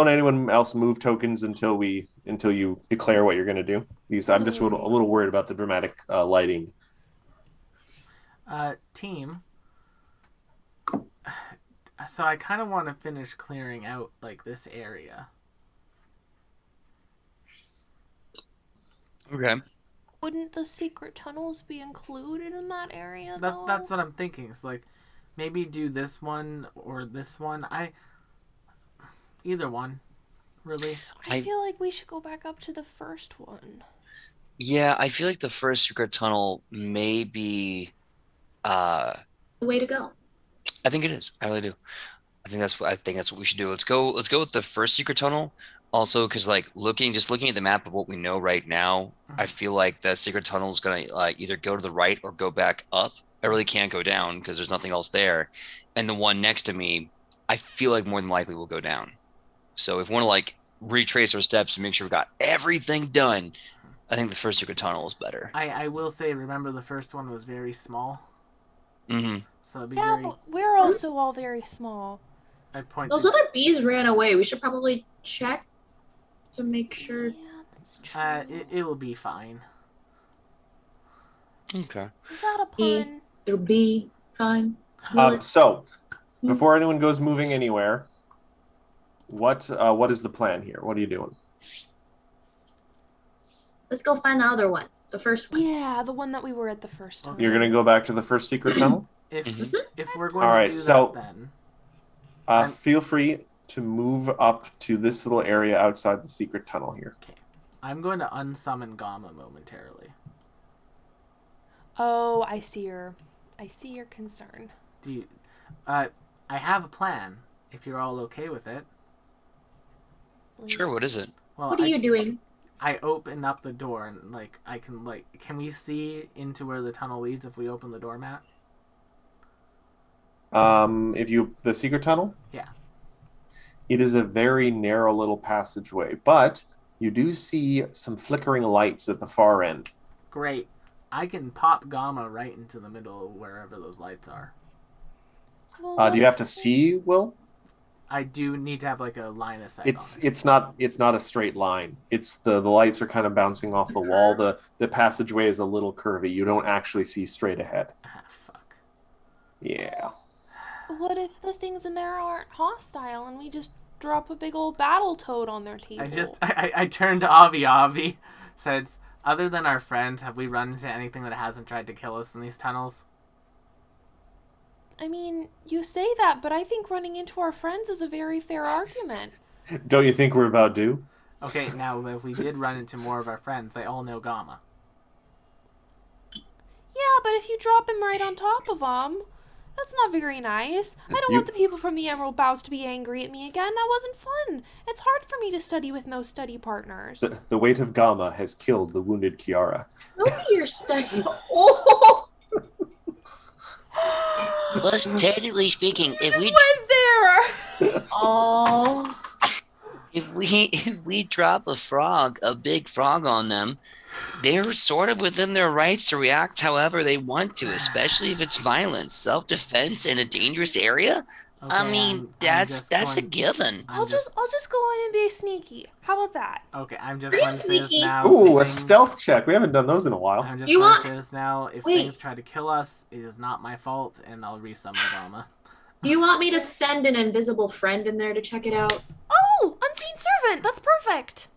anyone else move tokens until you declare what you're going to do. I'm just a little worried about the dramatic lighting. Team. So I kind of want to finish clearing out like this area. Okay. Wouldn't the secret tunnels be included in that area, though? That's what I'm thinking. So like, maybe do this one or this one. Either one, really. I feel like we should go back up to the first one. Yeah, I feel like the first secret tunnel may be. The way to go. I think it is. I really do. I think that's what we should do. Let's go with the first secret tunnel. Also, because like looking at the map of what we know right now, I feel like that secret tunnel is gonna either go to the right or go back up. I really can't go down because there's nothing else there. And the one next to me, I feel like more than likely will go down. So if we want to like retrace our steps and make sure we got everything done, I think the first secret tunnel is better. I will say, remember the first one was very small. Mm-hmm. So it'd be Yeah, very. but we're also all very small. I point. Those other bees ran away. We should probably check to make sure. Yeah, that's true. It will be fine. Okay. Is that a pun? It'll be fine. Will it? So, before anyone goes moving anywhere, what is the plan here? What are you doing? Let's go find the other one. The first one. Yeah, the one that we were at the first time. You're going to go back to the first secret tunnel? If Mhm. if we're going All to right, do so- that, then Feel free to move up to this little area outside the secret tunnel here. I'm going to unsummon Gamma momentarily. Oh, I see your concern. Do you, I have a plan. If you're all okay with it. Sure. What is it? Well, What are you doing? I open up the door and like I can can we see into where the tunnel leads if we open the door, Matt? The secret tunnel? Yeah. It is a very narrow little passageway, but you do see some flickering lights at the far end. Great. I can pop Gamma right into the middle of wherever those lights are. Well, Do you have to see, Will? I do need to have like a line of sight. It's not a straight line. It's the lights are kind of bouncing off the wall. The passageway is a little curvy. You don't actually see straight ahead. Ah, fuck. Yeah. What if the things in there aren't hostile and we just drop a big old battle toad on their table? I turned to Avi. Avi says, other than our friends, have we run into anything that hasn't tried to kill us in these tunnels? I mean, you say that, but I think running into our friends is a very fair argument. Don't you think we're about due? Okay, now if we did run into more of our friends, they all know Gamma. Yeah, but if you drop him right on top of them, that's not very nice. I don't want the people from the Emerald Boughs to be angry at me again. That wasn't fun. It's hard for me to study with no study partners. The weight of Gamma has killed the wounded Kiara. Nobody your study. Oh! Well, technically speaking, if we there! Oh. if we drop a big frog on them, they're sort of within their rights to react however they want to, especially if it's violence, self-defense in a dangerous area. Okay, I mean, I'm that's just a going- given. I'll just go in and be sneaky. How about that? Okay, I'm just Pretty going to say this sneaky. now. Ooh, a Things- stealth check. We haven't done those in a while. I'm just You going want- to say this now. If Wait. things try to kill us, it is not my fault, and I'll resummon Gamma. Do you want me to send an invisible friend in there to check it out? Oh, unseen servant. That's perfect.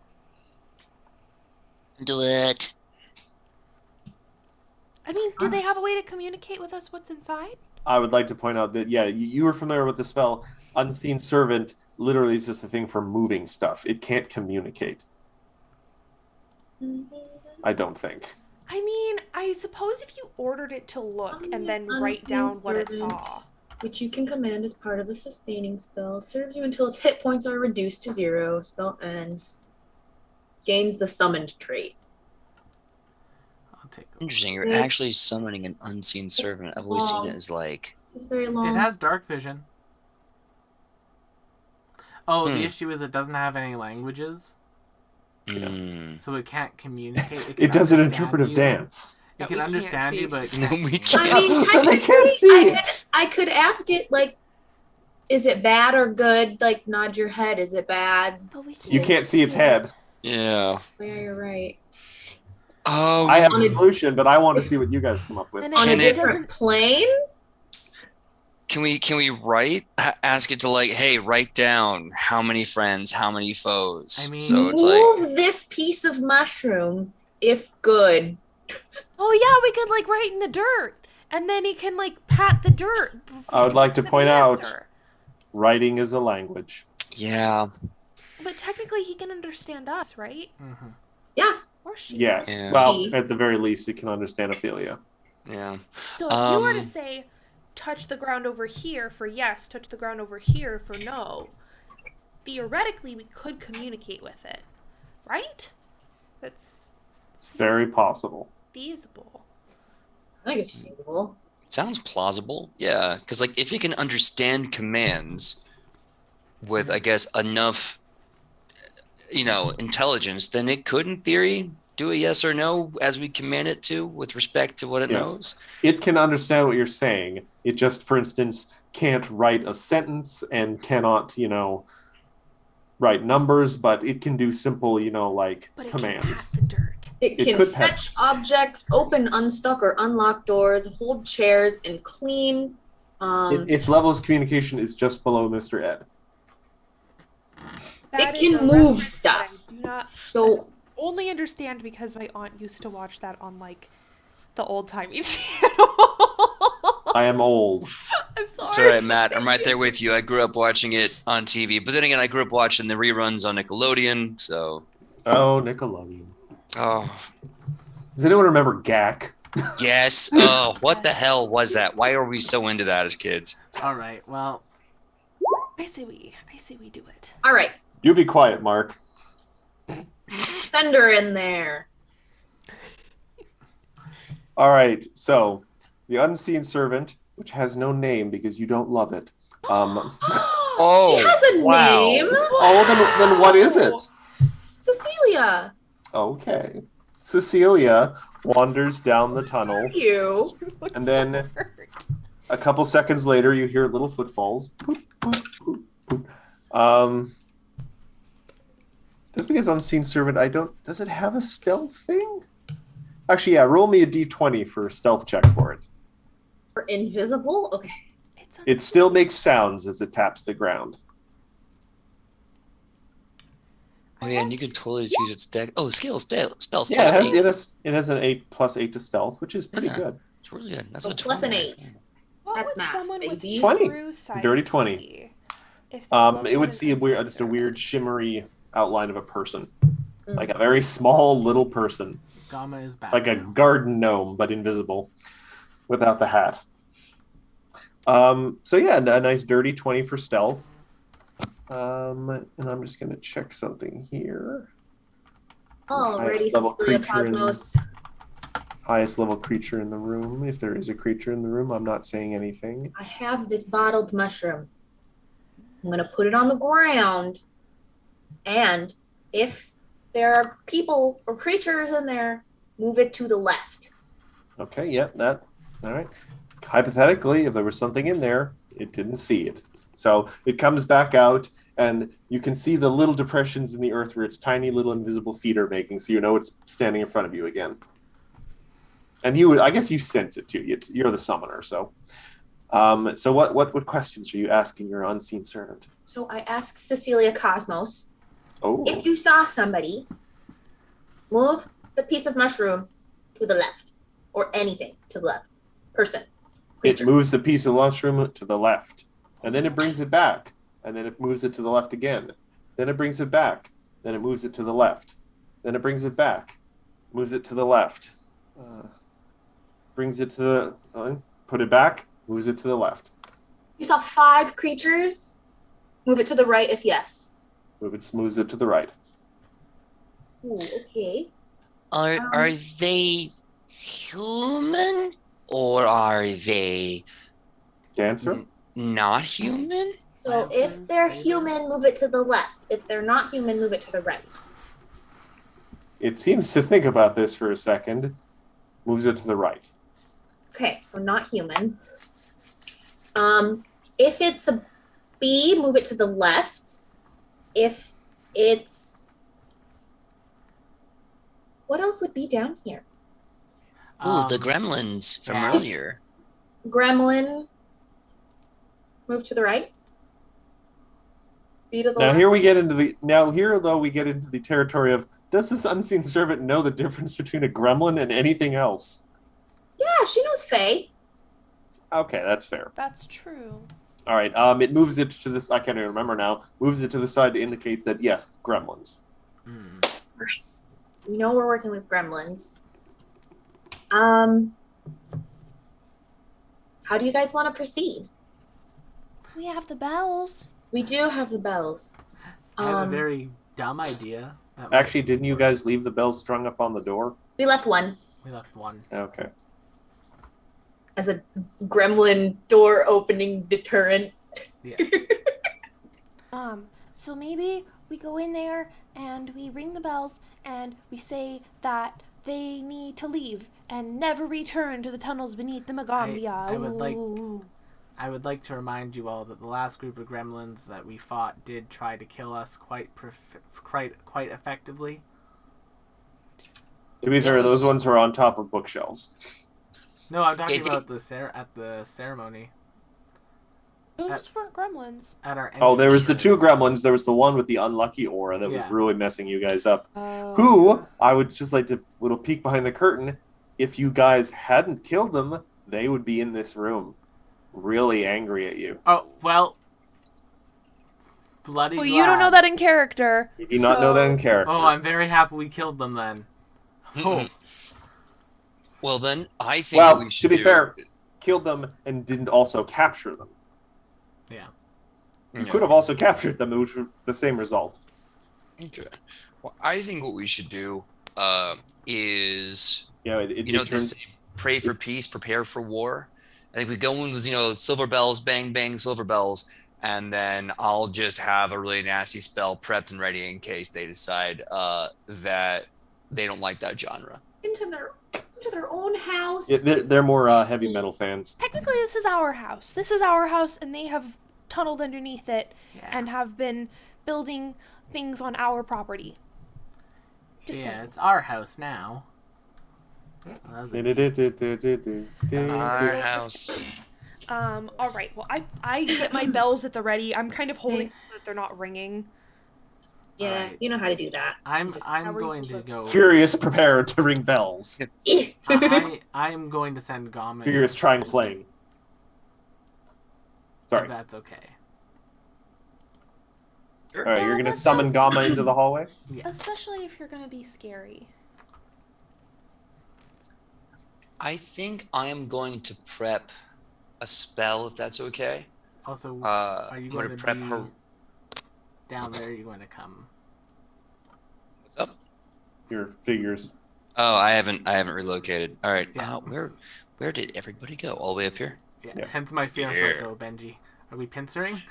Do it. I mean, do they have a way to communicate with us what's inside? I would like to point out that, yeah, you were familiar with the spell. Unseen Servant literally is just a thing for moving stuff. It can't communicate, I don't think. I mean, I suppose if you ordered it to look and then write down what it saw. Which you can command as part of a sustaining spell. Serves you until its hit points are reduced to 0. Spell ends. Gains the summoned trait. I'll take it. Interesting. You're Yeah. actually summoning an unseen servant. I've always seen it as like. This is very long. It has dark vision. Oh, the Hmm. issue is it doesn't have any languages, Mm. so it can't communicate. It does an understand interpretive you. dance. It No, can we can't understand see. you, but it No, can't we hear. can't. I mean, So they can't technically, see. I could ask it like, is it bad or good? Like, nod your head. Is it bad? But we can't You can't see its it. head. Yeah. Oh, yeah, you're right. Oh, I have On a a- solution, but I want to see what you guys come up with. And On a Can it- different plane? can we write? Ask it to like, hey, write down how many friends, how many foes. I mean- so it's like, Move this piece of mushroom if good. Oh yeah, we could like write in the dirt, and then he can like pat the dirt. I would like to for the point out- answer. Writing is a language. yeah, But technically, he can understand us, right? Mhm. Yeah. Or she. Yes. Yeah. Well, at the very least, it can understand Ophelia. yeah. So if you were to Um, say, touch the ground over here for yes, touch the ground over here for no, theoretically we could communicate with it, right? That's It's very possible. feasible. I think it's feasible. Sounds plausible. Yeah, because like if you can understand commands with, I guess, enough, intelligence, then it could, in theory, do a yes or no as we command it to with respect to what it Yes. knows. It can understand what you're saying. It just, for instance, can't write a sentence and cannot, write numbers, but it can do simple, like But it commands. can pat the dirt. It It can could fetch objects, open, unstuck, or unlock doors, hold chairs, and clean. Its level of communication is just below Mr. Ed. That is can a move reference that I stuff. do not So only understand because my aunt used to watch that on like the old timey channel. I am old. I'm sorry. It's all right, Matt. I'm right there with you. I grew up watching it on TV, but then again, I grew up watching the reruns on Nickelodeon. So, Oh, Nickelodeon. oh Does anyone remember Gak? yes. Oh, what the hell was that? Why are we so into that as kids? All right. Well, I say we do it. all right, You be quiet, Mark. send her in there. All right, so the unseen servant, which has no name because you don't love it. Oh, it has a wow. name. Oh, then what is it? Cecilia. Okay. Cecilia wanders down the tunnel, You. and then a couple seconds later, you hear little footfalls. Poop, poop, poop, poop. Just because unseen servant, does it have a stealth thing? Actually, yeah, roll me a d20 for a stealth check for it. For invisible. Okay. It still makes sounds as it taps the ground. Oh yeah, and you can totally just use its deck. Oh, stealth. Yeah, plus it has, eight. it has an 8 plus 8 to stealth, which is pretty Yeah. good. It's really good. That's So a plus an 20. 8. What That's would math, someone baby. with 20. true sight Dirty 20. see if they looked It at would an see unseen just a weird servant? shimmery outline of a person, like a very small little person, Gamma is back. like a now. garden gnome but invisible, without the hat. So yeah, a nice dirty 20 for stealth. And I'm just gonna check something here. Alrighty, Highest level Cecilia creature in- Cosmos. Highest level creature in the room. If there is a creature in the room, I'm not saying anything. I have this bottled mushroom. I'm gonna put it on the ground, and if there are people or creatures in there, move it to the left. Okay, yeah, all right. Hypothetically, if there was something in there, it didn't see it. So it comes back out, and you can see the little depressions in the earth where its tiny little invisible feet are making, so you know it's standing in front of you again. And I guess you sense it too. You're the summoner, so. So what questions are you asking your unseen servant? So I asked Cecilia Cosmos, Oh, if you saw somebody, move the piece of mushroom to the left, or anything to the left. Person. it Creature. moves the piece of mushroom to the left, and then it brings it back, and then it moves it to the left again. Then it brings it back, then it moves it to the left, then it brings it back, moves it to the left, brings it to the put it back, moves it to the left. You saw 5 creatures. Move it to the right if yes. Moves it to the right. Ooh, okay. Are they human or are they Dancer? not human? So Answer, if they're say human, move it to the left. If they're not human, move it to the right. It seems to think about this for a second. Moves it to the right. Okay, so not human. If it's a bee, move it to the left. If it's what else would be down here? Ooh, the Um, gremlins from yeah. earlier. Gremlin, move to the right. Bee to the Now left. here we get into the territory of, does this unseen servant know the difference between a gremlin and anything else? Yeah, she knows Faye. Okay, that's fair. That's true. All right. It moves it to this. I can't even remember now. Moves it to the side to indicate that yes, gremlins. Right. We know we're working with gremlins. How do you guys want to proceed? We have the bells. We do have the bells. I have a very dumb idea. Actually, didn't you guys leave the bells strung up on the door? We left one We left one. Okay. as a gremlin door opening deterrent. Yeah. So maybe we go in there and we ring the bells and we say that they need to leave and never return to the tunnels beneath the Magambia. I would like to remind you all that the last group of gremlins that we fought did try to kill us quite effectively. To be fair, Yes. those ones were on top of bookshelves. No, I'm talking It- about at the ceremony Those weren't gremlins. at our. Oh, there was the entrance. 2 gremlins. There was the one with the unlucky aura that was Yeah. really messing you guys up. Oh. Who, I would just like to little peek behind the curtain. If you guys hadn't killed them, they would be in this room, really angry at you. Oh well. Bloody. Well, you don't know glad. that in character. You do not know that in so- character. Oh, I'm very happy we killed them then. Oh. Well, then I think Well, we to should be do- fair, killed them and didn't also capture them. Yeah. You could have also captured them, which would the same result. Okay. Well, I think what we should do is, You know, they say, pray for peace, prepare for war. I think we go in with, silver bells, bang, bang, silver bells, and then I'll just have a really nasty spell prepped and ready in case they decide that they don't like that genre. Into their own house. Yeah, they're more heavy metal fans. Technically, this is our house. This is our house, and they have tunneled underneath it Yeah. and have been building things on our property. Just Yeah, saying. it's our house now. That was a Our house. All right. Well, I get my bells at the ready. I'm kind of holding so that they're not ringing. Yeah, Alright. you know how to do that. I'm how are you going to doing? go. Furious prepared to ring bells. I'm going to send Gama. Furious trying first, playing. If Sorry. that's okay. All right, you're Yeah, gonna that summon sounds- Gamma into the hallway. Yeah. Especially if you're gonna be scary. I think I am going to prep a spell, if that's okay. Also, Are are you I'm going gonna to prep be her. down there? Are you going to come? What's up? Your figures. Oh, I haven't relocated. All right. Yeah. Where did everybody go? All the way up here? Yeah. Yeah. Hence my feelings Yeah. like, oh, Benji. Are we pincering?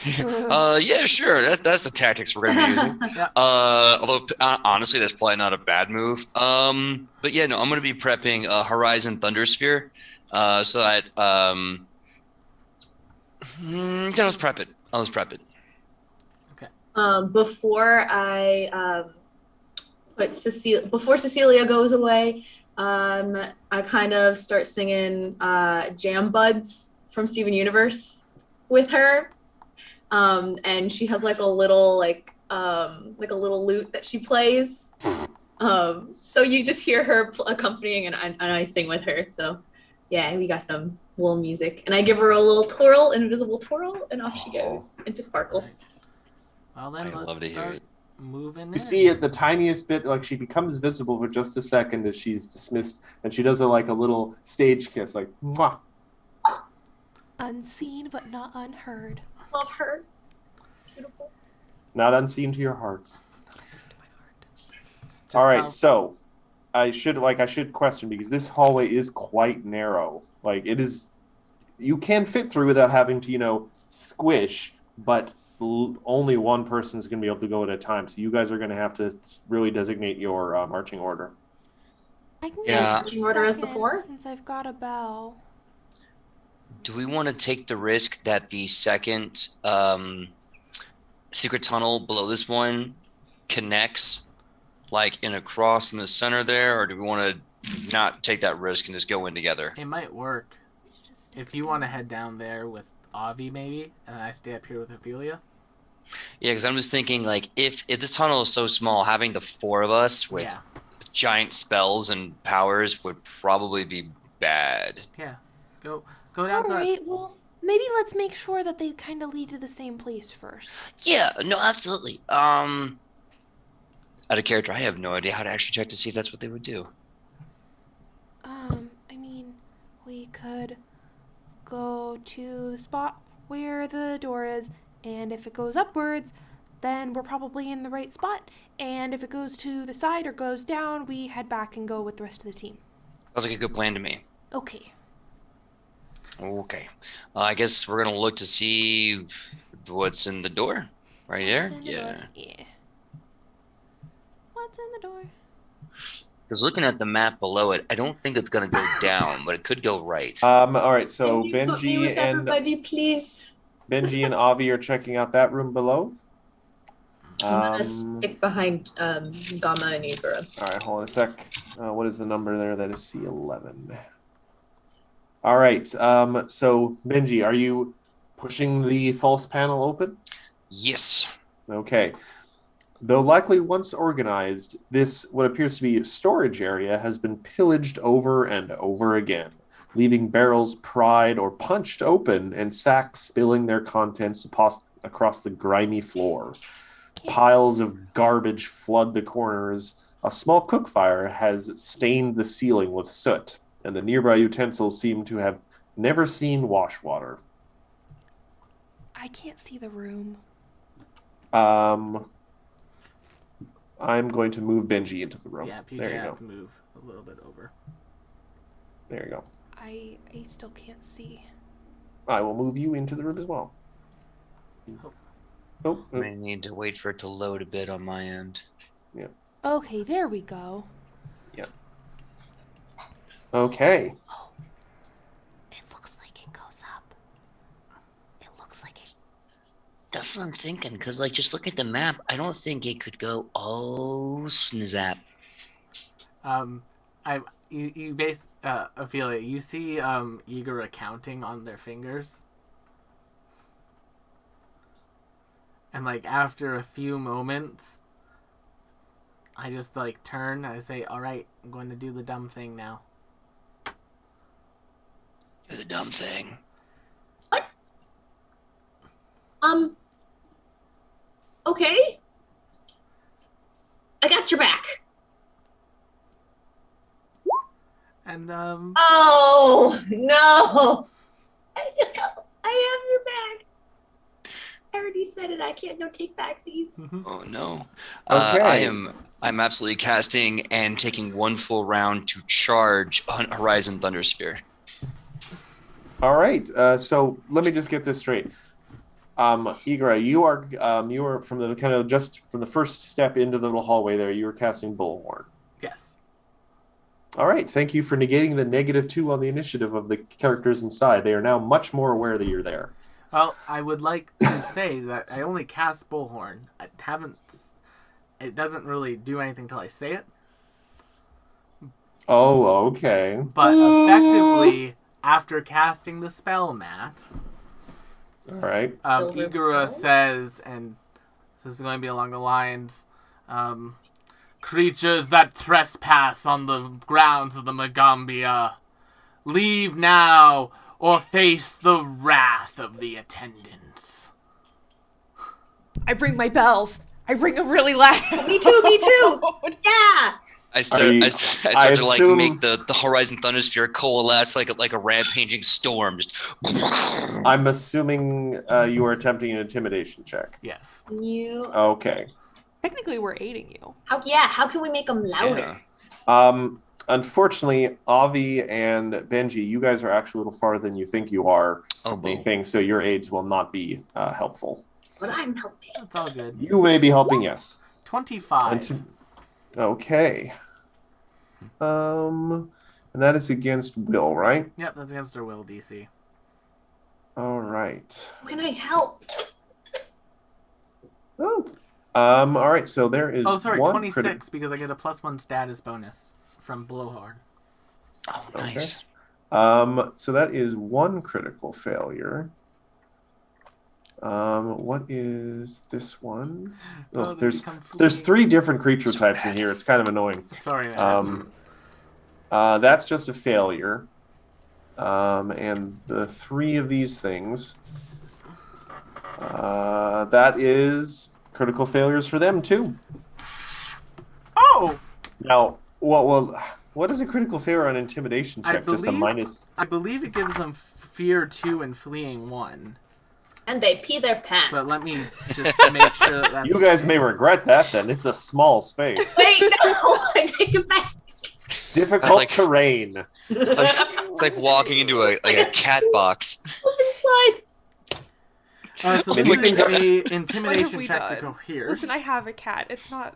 Yeah, sure. That's the tactics we're gonna be using. Yeah. Although honestly, that's probably not a bad move. But yeah, no, I'm gonna be prepping a Horizon Thundersphere, so that let's prep it. Let's prep it. Before I before Cecilia goes away, I kind of start singing Jam Buds from Steven Universe with her. And she has like a little lute that she plays. So you just hear her accompanying and I sing with her. So yeah, we got some little music. And I give her a little twirl, an invisible twirl, and off she goes into sparkles. Well, then I let's love to hear start it. moving You in. see at the tiniest bit, like she becomes visible for just a second as she's dismissed, and she does a little stage kiss, like mwah. Unseen but not unheard. Love her. Beautiful. Not unseen to your hearts. Just All right, tell- so I should question because this hallway is quite narrow. Like it is, you can fit through without having to squish, but only one person is going to be able to go at a time. So you guys are going to have to really designate your marching order. I can Yeah. get Same order as second before? since I've got a bell. Do we want to take the risk that the second secret tunnel below this one connects like in a cross in the center there, or do we want to not take that risk and just go in together? It might work. Just If you want to head down there with Avi, maybe, and I stay up here with Ophelia. Yeah, because I'm just thinking like if this tunnel is so small, having the four of us with Yeah. giant spells and powers would probably be bad. Yeah. Go down to Alright, that. well, maybe let's make sure that they kind of lead to the same place first. Yeah, no, absolutely. Out of character, I have no idea how to actually check to see if that's what they would do. I mean, we could go to the spot where the door is, and if it goes upwards, then we're probably in the right spot. And if it goes to the side or goes down, we head back and go with the rest of the team. Sounds like a good plan to me. Okay. Okay. I guess we're gonna look to see what's in the door. Right there? What's in the door? Yeah. What's in the door? Because looking at the map below it, I don't think it's gonna go down, but it could go right. All right, so Can you put me with everybody, please? Benji and Avi are checking out that room below. I'm gonna stick behind Gamma and Ibra. All right, hold on a sec. What is the number there? That is C11. All right, so Benji, are you pushing the false panel open? Yes. Okay. Though likely once organized, this, what appears to be a storage area, has been pillaged over and over again, leaving barrels pried or punched open and sacks spilling their contents across the grimy floor. Piles of garbage flood the corners. A small cook fire has stained the ceiling with soot, and the nearby utensils seem to have never seen wash water. I can't see the room. I'm going to move Benji into the room. Yeah, PJ there you have go. to move a little bit over. There you go. I still can't see. I will move you into the room as well. Oh, I may need to wait for it to load a bit on my end. Okay, there we go. okay. Oh, it looks like it goes up. It looks like it. That's what I'm thinking. Because, like, just look at the map. I don't think it could go. Oh, snazap. Ophelia, you see Igor counting on their fingers. And like after a few moments, I just like turn and I say, "All right, I'm going to do the dumb thing now." Do the dumb thing. Okay. I got your back. And Oh no! I have your back. I already said it. I can't no take backsies. Oh no. Okay. I'm absolutely casting and taking one full round to charge Horizon Thundersphere. All right. So let me just get this straight. Igra, you are from the kind of just from the first step into the little hallway there. You were casting Bullhorn. yes. All right. Thank you for negating the -2 on the initiative of the characters inside. They are now much more aware that you're there. Well, I would like to say that I only cast Bullhorn. I haven't. It doesn't really do anything till I say it. Oh, okay. But effectively, after casting the spell, Matt, All right. Silver Igura bell? says, and this is going to be along the lines, creatures that trespass on the grounds of the Magambia, leave now or face the wrath of the attendants. I ring my bells. I ring them really loud. Me too. Me too. Yeah. I start you- to assume- make the Horizon Thundersphere coalesce like a rampaging storm. Just I'm assuming you are attempting an intimidation check. Yes. You. Okay. Technically, we're aiding you. How can we make them louder? yeah. Unfortunately, Avi and Benji, you guys are actually a little farther than you think you are Oh, from boo. anything, so your aids will not be helpful. But I'm helping. That's all good. You may be helping, yes. 25. Okay. And that is against will, right? Yep, that's against their will DC. All right. Can I help? Oh. All right. So there is. Oh, sorry, one 26 because I get a +1 status bonus from Blowhard. Oh, nice. So that is one critical failure. What is this one? Oh, they become there's fleeing. 3 different creature types in here. It's kind of annoying. Sorry, man. That's just a failure. And the 3 of these things, that is critical failures for them too. Oh! Now, what is a critical failure on intimidation check? Just a minus. I believe it gives them fear 2 and fleeing 1. And they pee their pants. But let me just make sure that that's You guys may regret that then. It's a small space. Wait, no! I take it back. Difficult terrain. It's like walking into a cat box. Open slide. So Okay, this these is things are- a What have intimidation we check done? to cohere. Listen, I have a cat.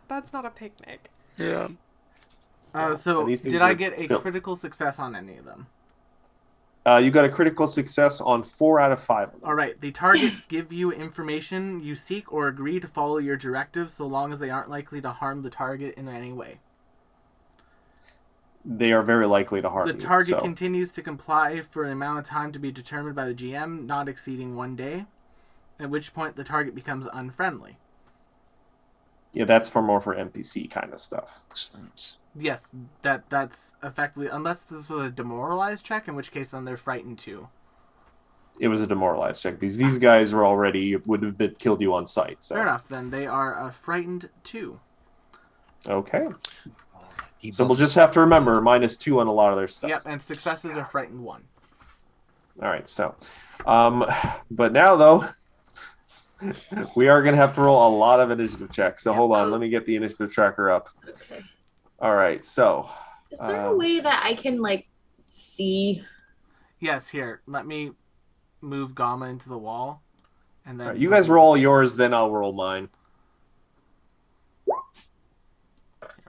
That's not a picnic. Yeah. So And these things did I are get a filled. critical success on any of them? You got a critical success on 4 out of 5 of them. All right. The targets give you information you seek or agree to follow your directives so long as they aren't likely to harm the target in any way. They are very likely to harm The you. target so. continues to comply for an amount of time to be determined by the GM, not exceeding 1 day, at which point the target becomes unfriendly. Yeah, that's more for NPC kind of stuff. Yes, that's effectively, unless this was a demoralized check, in which case then they're frightened too. It was a demoralized check because these guys were already would have been killed you on sight. So. Fair enough, then they are frightened too. Okay. So we'll just have to remember -2 on a lot of their stuff. Yep, and successes are frightened 1. All right. So, but now though, we are going to have to roll a lot of initiative checks. So hold on, let me get the initiative tracker up. Okay. All right. So. Is there a way that I can see? Yes, here. Let me move Gamma into the wall, and then All right, you guys roll yours, then I'll roll mine. Here,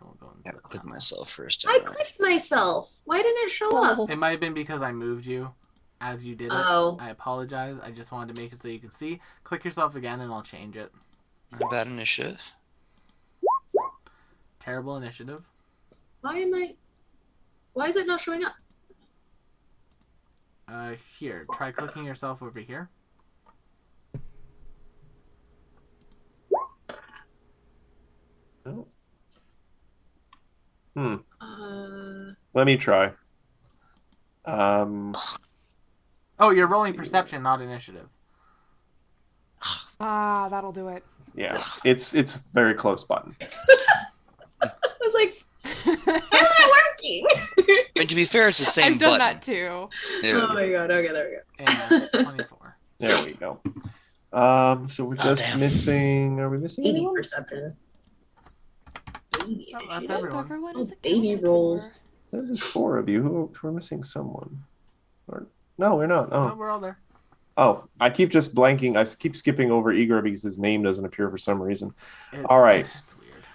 we'll go into I the click Gamma. myself first. I clicked myself. Why didn't it show up? It might have been because I moved you as you did it. Oh. I apologize. I just wanted to make it so you could see. Click yourself again, and I'll change it. Not bad initiative. Terrible initiative. Why is it not showing up? Here, try clicking yourself over here. Oh. Uh, Let me try. Oh, you're rolling perception, not initiative. Ah, that'll do it. Yeah, it's very close button. I was like, why isn't it working? And to be fair, it's the same I've done button. that too. Yeah. Oh my god, okay, there we go. And 24. There we go. So we're just damn. missing. Are we missing Baby anyone? perception. Baby Oh, that's initiative. everyone. Everyone Oh, is baby accounted rolls. There's 4 of you. We're missing someone. Or no, we're not. Oh, Oh, we're all there. I keep just blanking. I keep skipping over Igor because his name doesn't appear for some reason. It- All right. It's weird.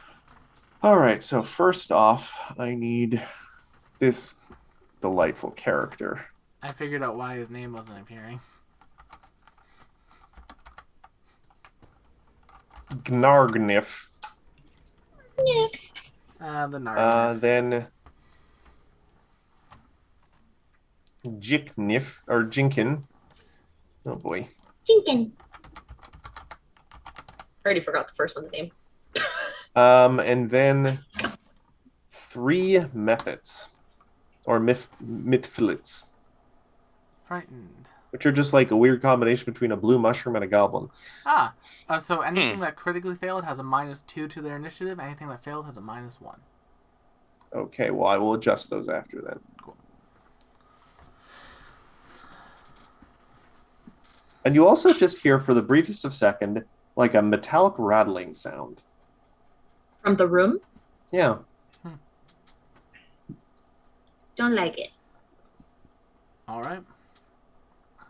All right. So first off, I need this delightful character. I figured out why his name wasn't appearing. Gnargnif. The Narg. Then Jiknif or Jinkin. Oh boy. Jinkin. I already forgot the first one's name. And then 3 methods or mitflits, Frightened. which are just like a weird combination between a blue mushroom and a goblin. So anything that critically failed has a -2 to their initiative. Anything that failed has a -1. Okay, well, I will adjust those after then. Cool. And you also just hear, for the briefest of second, like a metallic rattling sound. From the room? Yeah. Don't like it. All right.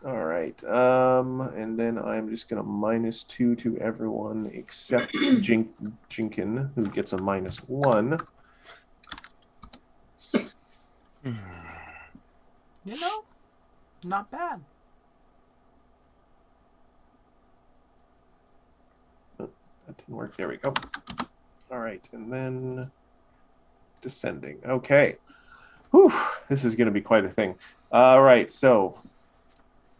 All right. And then I'm just going to -2 to everyone except Jinkin, who gets a -1. You know, not bad. That didn't work. There we go. All right, and then descending. Okay. Whew, this is going to be quite a thing. All right, so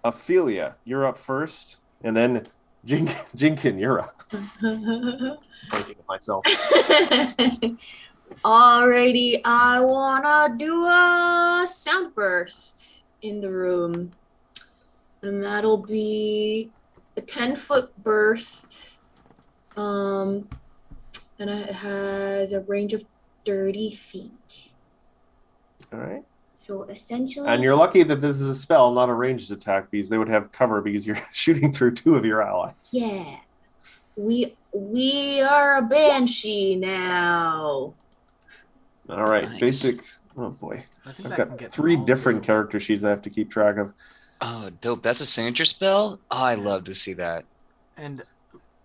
Ophelia, you're up first, and then Jinkin, you're up. Thinking of myself. Alrighty, I wanna do a sound burst in the room. And that'll be a 10-foot burst. And it has a range of 30 feet. All right. So essentially. And you're lucky that this is a spell, not a ranged attack, because they would have cover because you're shooting through two of your allies. Yeah. We are a banshee now. All right, Nice. basic. Oh boy, I think I've that got can get 3 them all, different too. character sheets I have to keep track of. Oh, dope. That's a signature spell? Oh, I love to see that. And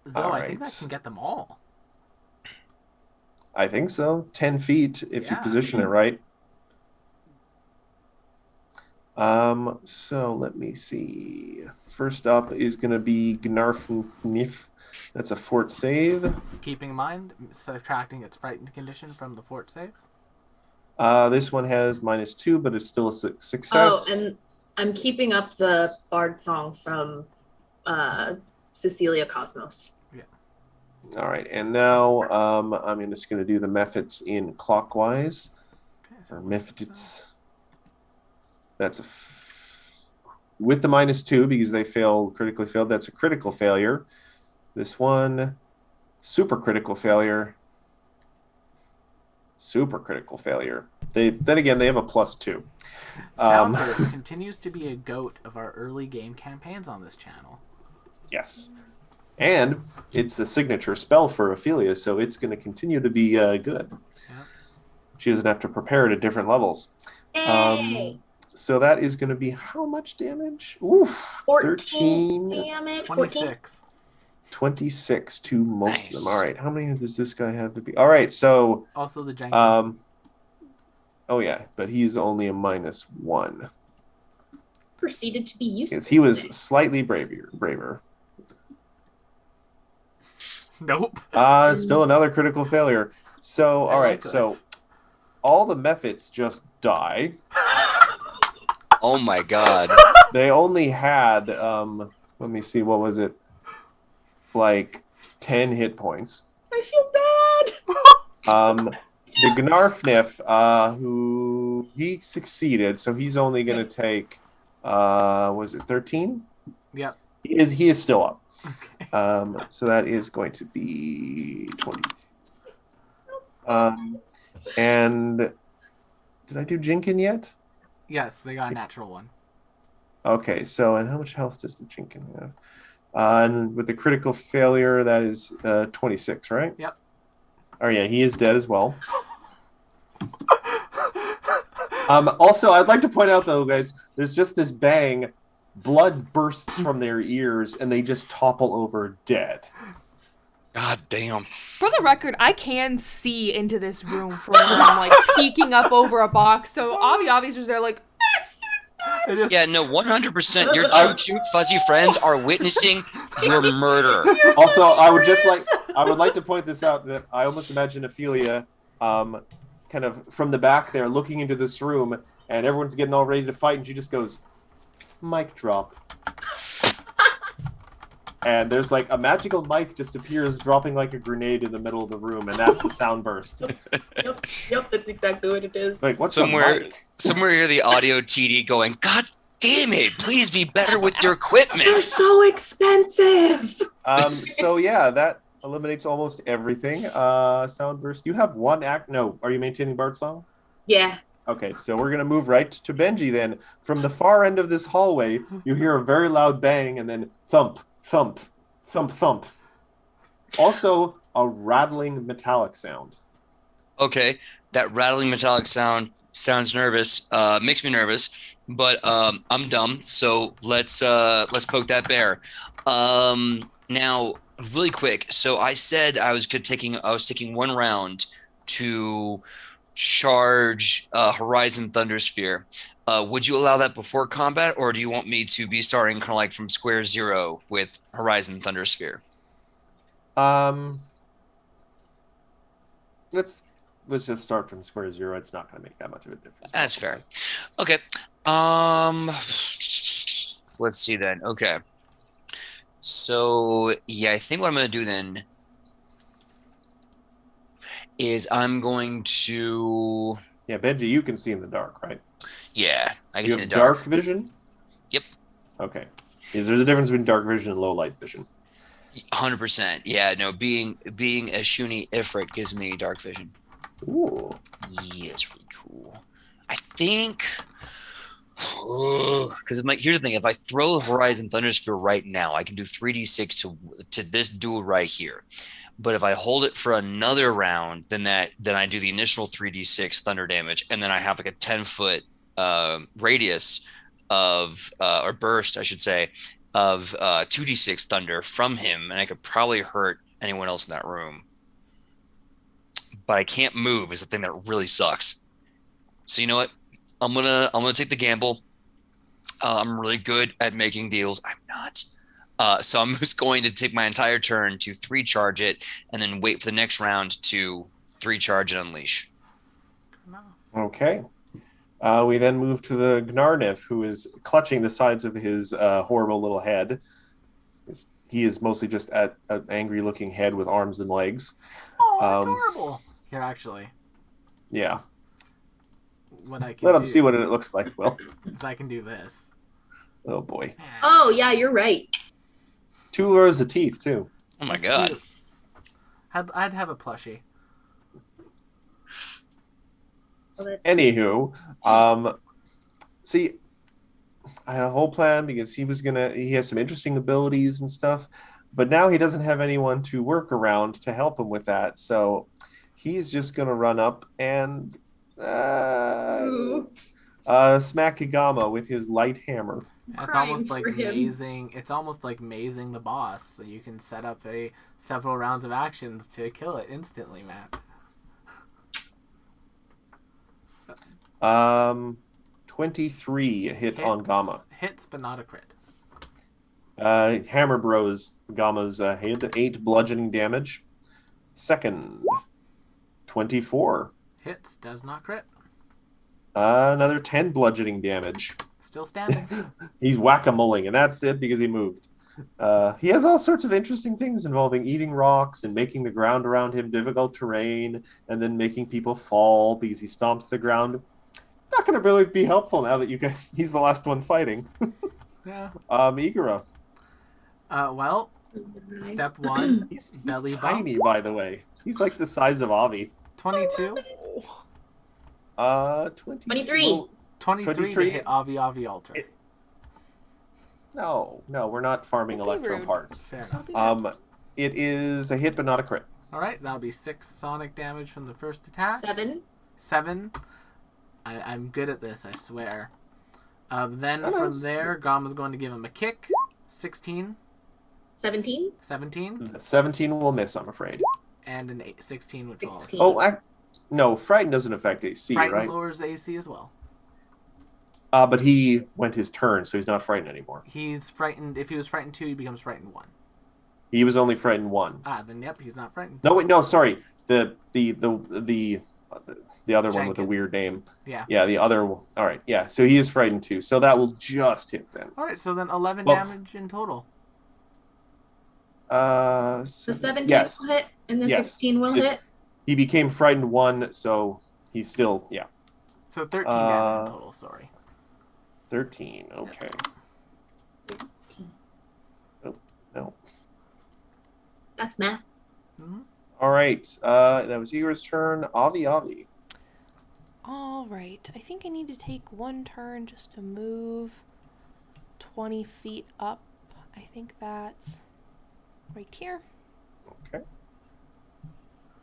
Zoe, I think that Alright. can get them all. I think so. 10 feet if you Yeah. position it right. So let me see. First up is going to be Gnarfnif. That's a fort save. Keeping in mind, subtracting its frightened condition from the fort save. This one has -2, but it's still a success. Oh, and I'm keeping up the bard song from Cecilia Cosmos. All right, and now I'm just going to do the methods in clockwise. Okay, Or so methods. That's with the -2 because they critically failed. That's a critical failure. This one, super critical failure. Super critical failure. Then again they have a +2. Soundburst continues to be a goat of our early game campaigns on this channel. Yes. And it's a signature spell for Ophelia, so it's going to continue to be good. Yep. She doesn't have to prepare it at different levels. Hey! So that is going to be how much damage? Oof. 14 13. damage. 14. 26. 26 to most of them. Nice. All right. How many does this guy have to be? All right. So, Also the Jenkins. oh yeah, but he's only a -1. Proceeded to be useful. Yes, he was slightly braver. Nope. Still another critical failure. So, all right. like So, this. all the methods just die. Oh my god. They only had, let me see, what was it? Like 10 hit points. I feel bad. The Gnarfnif, who he succeeded, so he's only going to take, was it 13? Yep. He is still up. Okay. So that is going to be 22. And did I do Jinkin yet? Yes, they got a natural one. Okay, so and how much health does the Jinkin have? And with the critical failure, that is 26, right? Yep. Oh yeah, he is dead as well. Also, I'd like to point out though, guys, there's just this bang, blood bursts from their ears, and they just topple over dead. God damn. For the record, I can see into this room from where I'm like peeking up over a box. So obviously they're like, It is- Yeah, no, 100%. Your cute fuzzy friends are witnessing your murder. Also, I would like to point this out that I almost imagine Ophelia, kind of from the back there, looking into this room, and everyone's getting all ready to fight, and she just goes, "Mic drop." And there's like a magical mic just appears, dropping like a grenade in the middle of the room, and that's the sound burst. Yep, that's exactly what it is. Like, what's Somewhere- a mic? Somewhere you hear the audio TD going, God damn it, please be better with your They're equipment. so expensive. So yeah, that eliminates almost everything. Sound burst. You have one act. No, are you maintaining Bard Song? Yeah. Okay, so we're gonna move right to Benji then. From the far end of this hallway, you hear a very loud bang and then thump, thump, thump, thump. Also, a rattling metallic sound. Okay, that rattling metallic sound sounds nervous, makes me nervous, but I'm dumb, so let's poke that bear. Now, really quick, so I said I was taking one round to charge Horizon Thunder Sphere. Would you allow that before combat, or do you want me to be starting kind of like from square zero with Horizon Thunder Sphere? Um, let's just start from square zero. It's not going to make that much of a difference. That's fair. Okay. Let's see then. Okay. So yeah, I think what I'm going to do then is I'm going to. Yeah, Benji, you can see in the dark, right? Yeah, I can You see have the dark. dark vision? Yep. Okay. There's a difference between dark vision and low light vision. 100%. Yeah, no, being a Shuni Ifrit gives me dark vision. Ooh. Yeah, it's really cool. I think because here's the thing: if I throw Horizon Thundersphere right now, I can do 3d6 to this duel right here. But if I hold it for another round, then I do the initial 3d6 thunder damage, and then I have like a 10-foot radius of or burst, I should say, of 2d6 thunder from him, and I could probably hurt anyone else in that room. But I can't move is the thing that really sucks. So you know what? I'm gonna take the gamble. I'm really good at making deals. I'm not. So I'm just going to take my entire turn to 3-charge it, and then wait for the next round to 3-charge and unleash. Okay. We then move to the Gnarnif, who is clutching the sides of his horrible little head. He is mostly just an angry-looking head with arms and legs. Oh, adorable! Here, actually, Yeah. what I can Let him do see what it looks like, Will. is I can do this. Oh, boy. Oh, yeah, you're right. 2 rows of teeth, too. Oh my That's god! cute. I'd have a plushie. Anywho, see, I had a whole plan because he has some interesting abilities and stuff, but now he doesn't have anyone to work around to help him with that. So he's just gonna run up and smack Igama with his light hammer. It's almost like mazing. It's almost like mazing the boss. So you can set up several rounds of actions to kill it instantly, Matt. 23 hit on Gamma. Hits, but not a crit. Hammer bros Gamma's hit, 8 bludgeoning damage. Second, 24. Hits, does not crit. Another 10 bludgeoning damage. Still standing. He's whack-a-moling, and that's it because he moved. He has all sorts of interesting things involving eating rocks and making the ground around him difficult terrain, and then making people fall because he stomps the ground. Not going to really be helpful now that he's the last one fighting. Yeah. Igora. Well, step 1, He's belly tiny, bump. by the way. He's like the size of Avi. 22. 23. Well, 23 to hit Avi Alter. No, we're not farming Don't be electro rude. parts. Fair enough. It is a hit, but not a crit. All right, that'll be 6 sonic damage from the first attack. 7. I'm good at this, I swear. Then Oh, from nice. there, Gama's going to give him a kick. 16, 17. 17, 17 will miss, I'm afraid. and an 16, which will also 16. miss. No, Frighten doesn't affect AC, Frighten right? lowers AC as well. But he went his turn, so he's not frightened anymore. He's frightened. If he was frightened 2, he becomes frightened 1. He was only frightened 1. Then yep, he's not frightened. No, wait, no, sorry. The other one with the Jenkin. weird name. Yeah. Yeah, the other one. All right, yeah. So he is frightened 2. So that will just hit then. All right, so then 11 Well- damage in total. The 17 yes. will hit, and the Yes. 16 will This- hit. He became frightened 1, so he's still, yeah. So 13 damage in total, sorry. 13, okay. Oh, no. That's math. Mm-hmm. All right, that was Igor's turn. Avi. All right. I think I need to take one turn just to move 20 feet up. I think that's right here. Okay.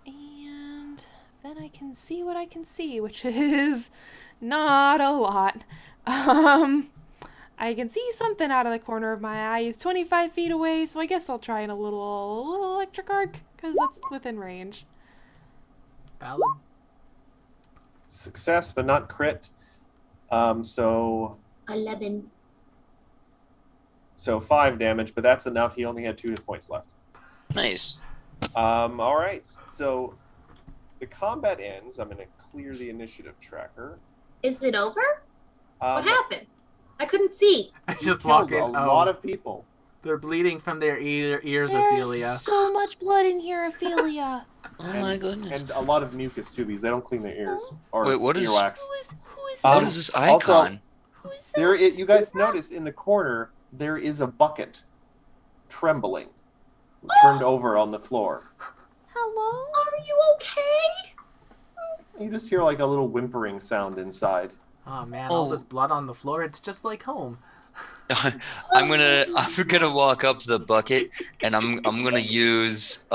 And then I can see what I can see, which is not a lot. I can see something out of the corner of my eye. He's 25 feet away, so I guess I'll try in a little electric arc, because that's within range. Valid. success, but not crit. So 11. 5 damage, but that's enough. He only had 2 hit points left. Nice. All right. So the combat ends. I'm going to clear the initiative tracker. Is it over? What Um, happened? I couldn't see. I you just killed walk in. a lot of people. They're bleeding from their ears, There's Ophelia. so much blood in here, Ophelia. Oh my goodness. And a lot of mucus too, because they don't clean their ears or Wait, what is- earwax. Who is What this? is this Also, icon? Who is this? There, you guys notice in the corner there is a bucket trembling, turned over on the floor. Hello? Are you okay? You just hear like a little whimpering sound inside. Oh man, all Oh. this blood on the floor. It's just like home. I'm gonna walk up to the bucket and I'm gonna use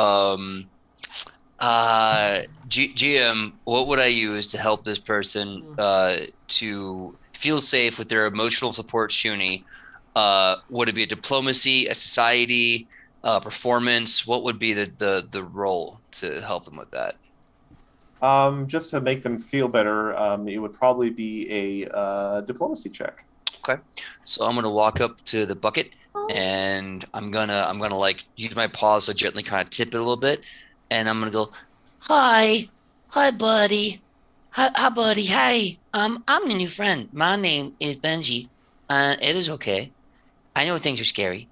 GM. What would I use to help this person to feel safe with their emotional support shoonie? Would it be a diplomacy, a society, performance? What would be the role to help them with that? Just to make them feel better, it would probably be a diplomacy check. Okay, so I'm gonna walk up to the bucket and I'm gonna like use my paws to gently kind of tip it a little bit, and I'm gonna go, Hi, buddy. Hi, buddy. Hey, I'm the new friend. My name is Benji. It is okay. I know things are scary,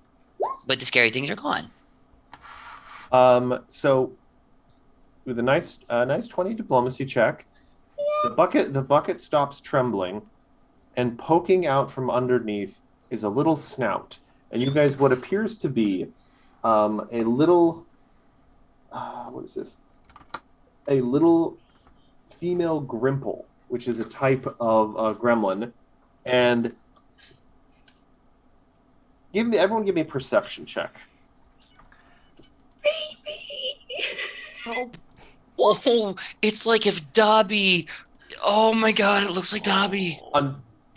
but the scary things are gone. So with a nice 20 diplomacy check, the bucket stops trembling, and poking out from underneath is a little snout, and you guys what appears to be a little what is this? A little female grimple, which is a type of gremlin, and everyone give me a perception check. Baby. Oh, it's like if Dobby. Oh my God! It looks like Dobby.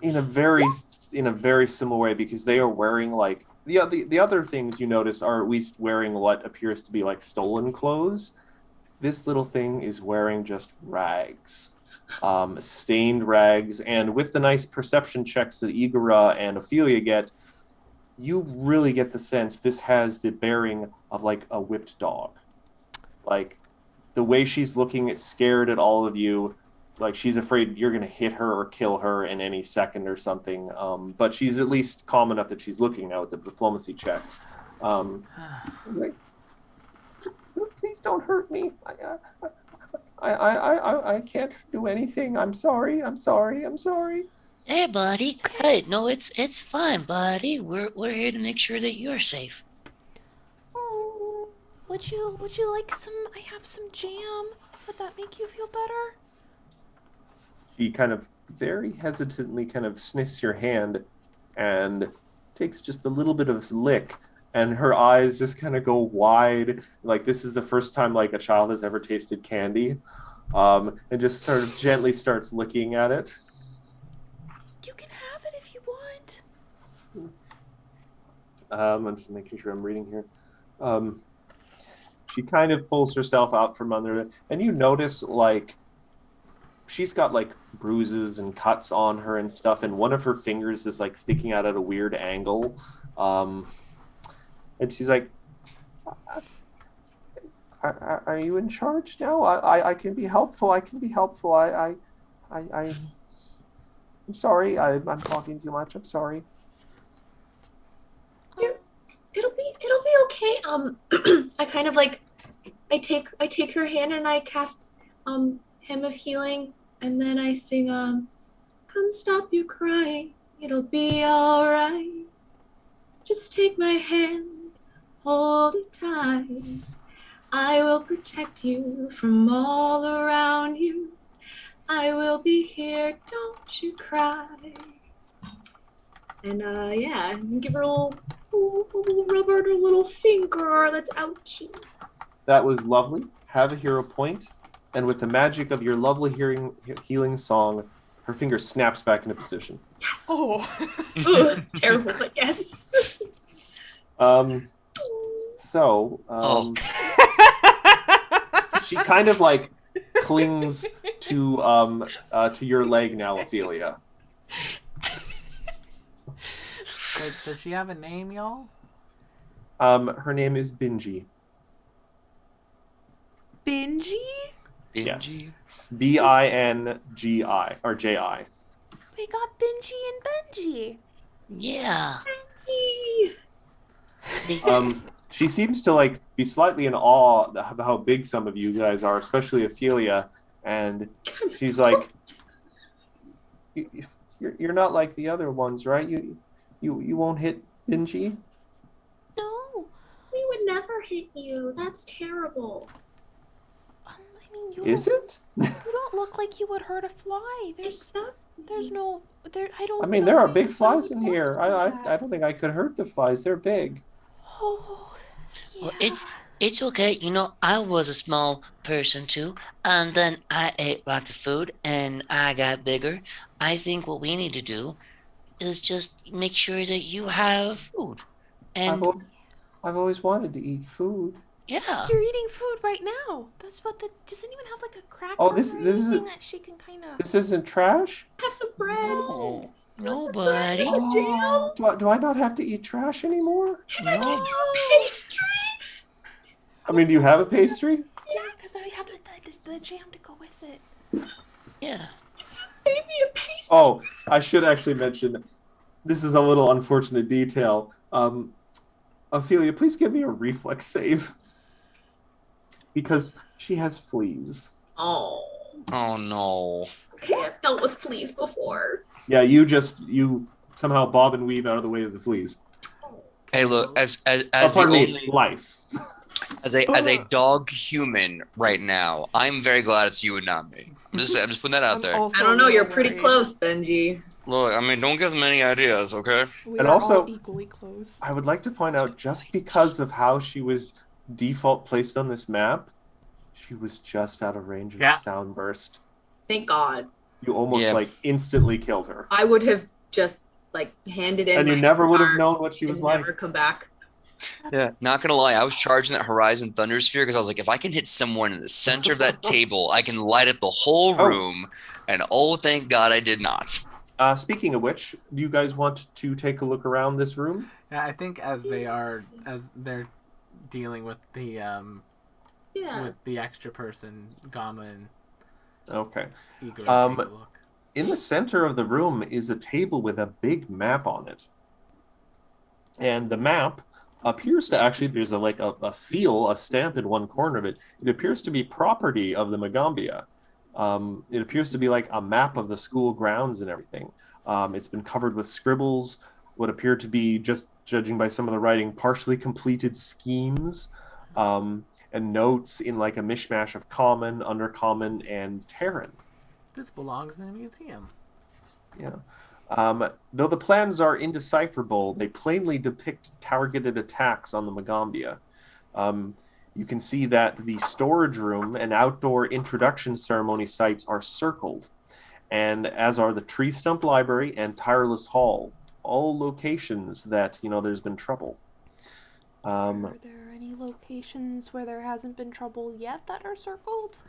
In a very similar way, because they are wearing like the other things you notice are at least wearing what appears to be like stolen clothes. This little thing is wearing just rags, stained rags, and with the nice perception checks that Igora and Ophelia get, you really get the sense this has the bearing of like a whipped dog. Like the way she's looking scared at all of you, like she's afraid you're going to hit her or kill her in any second or something. But she's at least calm enough that she's looking now at the diplomacy check. Like, please don't hurt me. I can't do anything. I'm sorry. Hey, buddy. Hey, no, it's fine, buddy. We're here to make sure that you're safe. Oh, would you like some? I have some jam. Would that make you feel better? She kind of very hesitantly kind of sniffs your hand and takes just a little bit of lick, and her eyes just kind of go wide, like this is the first time like a child has ever tasted candy, and just sort of gently starts licking at it. You can have it if you want. I'm just making sure I'm reading here. She kind of pulls herself out from under it, and you notice like she's got like bruises and cuts on her and stuff, and one of her fingers is like sticking out at a weird angle. And she's like, are you in charge now? I can be helpful. I'm sorry. I'm talking too much. I'm sorry. It'll be okay. I kind of like I take her hand and I cast Hymn of Healing, and then I sing come stop your crying, it'll be alright. Just take my hand, hold it tight. I will protect you from all around you. I will be here, don't you cry. And yeah, give her a little rub her little finger that's ouchy. That was lovely. Have a hero point, and with the magic of your lovely healing song, her finger snaps back into position. Yes. Oh. Ugh, terrible, but yes. So, she kind of like clings to your leg now, Ophelia. Does she have a name, y'all? Her name is Bingy. Benji? Yes. Benji? Bingi or Ji. We got Benji and Benji. Yeah. They, She seems to like be slightly in awe of how big some of you guys are, especially Ophelia, and she's like, "You're not like the other ones, right? You won't hit Binji." No. We would never hit you. That's terrible. I mean, you Is it? you don't look like you would hurt a fly. There's no there. I don't. I mean, know there are why big you flies would in want here. to do I that. don't think I could hurt the flies. They're big. Oh, well, yeah. it's okay. You know, I was a small person too, and then I ate lots of food, and I got bigger. I think what we need to do is just make sure that you have food, I've and al- I've always wanted to eat food. yeah. You're eating food right now. That's what the doesn't even have like a cracker Oh, or this is anything that she can kind of. this isn't trash. Have some bread. No, Want some bread nobody. with jam? Do I not have to eat trash anymore? Can I get you No. a pastry? I mean, do you have a pastry? Yeah, because I have the jam to go with it. Yeah. Just baby a pastry. Oh, I should actually mention this is a little unfortunate detail. Ophelia, please give me a reflex save because she has fleas. Oh. Oh no. Okay, I've dealt with fleas before. Yeah, you somehow bob and weave out of the way of the fleas. Hey, look, as Oh, the pardon me, only lice. as a dog human right now, I'm very glad it's you and not me. I'm just putting that out there. Also I don't know, a you're little pretty worried. close, Benji. Look, I mean, don't give them any ideas, okay? We And are also- all equally close. I would like to point out, just because of how she was default placed on this map, she was just out of range of Yeah. the sound burst. Thank God. You almost Yeah. like instantly killed her, I would have just like handed in and you my never would have car known what she was and like. never come back. Yeah, not gonna lie, I was charging that Horizon Thunder Sphere because I was like, if I can hit someone in the center of that table, I can light up the whole Oh. room. And oh, thank God I did not. Speaking of which, do you guys want to take a look around this room? Yeah, I think as they're dealing with the Yeah. extra person, Gamma and Okay. Ego, take Um, a look. In the center of the room is a table with a big map on it. And the map appears to actually, there's a seal, a stamp in one corner of it. It appears to be property of the Magambia. It appears to be like a map of the school grounds and everything. It's been covered with scribbles, what appear to be, just judging by some of the writing, partially completed schemes, and notes in like a mishmash of common, undercommon, and Terran. This belongs in a museum. Yeah. Though the plans are indecipherable, they plainly depict targeted attacks on the Magambia. You can see that the storage room and outdoor introduction ceremony sites are circled, and as are the Tree Stump Library and Tireless Hall, all locations that, there's been trouble. Are there any locations where there hasn't been trouble yet that are circled?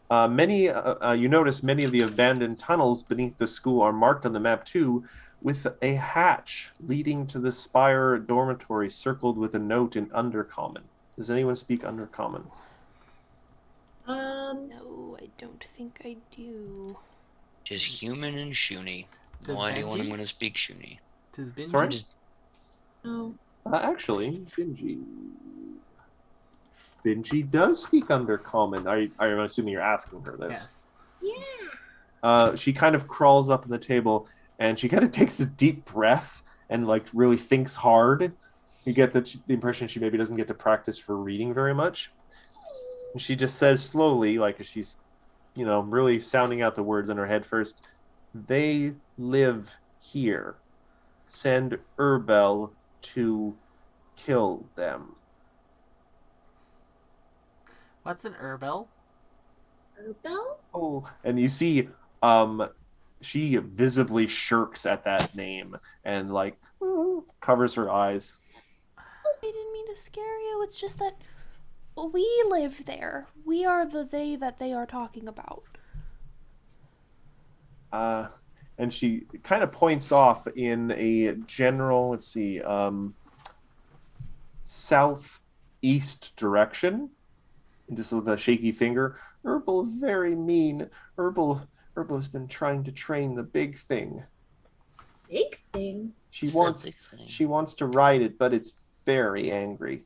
You notice many of the abandoned tunnels beneath the school are marked on the map too, with a hatch leading to the Spire dormitory circled with a note in Undercommon. Does anyone speak Undercommon? No, I don't think I do. Just human and Shuni. Does No idea when I'm Benji? going to speak Shuni. Does Benji? Sorry? No. Actually, Benji does speak Undercommon. I'm assuming you're asking her this. Yes. Yeah. She kind of crawls up on the table and she kind of takes a deep breath and like really thinks hard. You get the impression she maybe doesn't get to practice for reading very much. And she just says slowly, like as she's, really sounding out the words in her head first, "They live here. Send Urbel to kill them." What's an Urbel? Urbel? Oh, and you see, she visibly shirks at that name and like covers her eyes. I didn't mean to scare you. It's just that we live there. We are the they that they are talking about. And she kind of points off in a general, let's see, southeast direction, just with a shaky finger. Herbal, very mean. Herbal's been trying to train the big thing. Big thing. She It's the wants big thing. she wants to ride it, but it's very angry.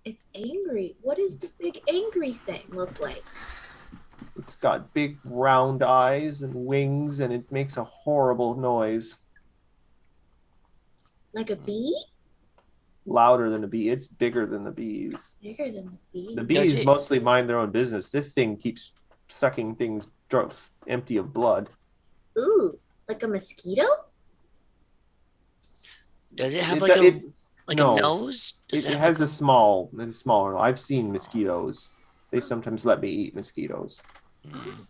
It's angry. What does the big angry thing look like? It's got big round eyes and wings, and it makes a horrible noise. Like a bee? Louder than a bee. It's bigger than the bees. Bigger than the bee. The Does bees it- mostly mind their own business. This thing keeps sucking things empty of blood. Ooh, like a mosquito? Does it have No. a nose? Does It have has like a smaller. I've seen mosquitoes. They sometimes let me eat mosquitoes. Mm.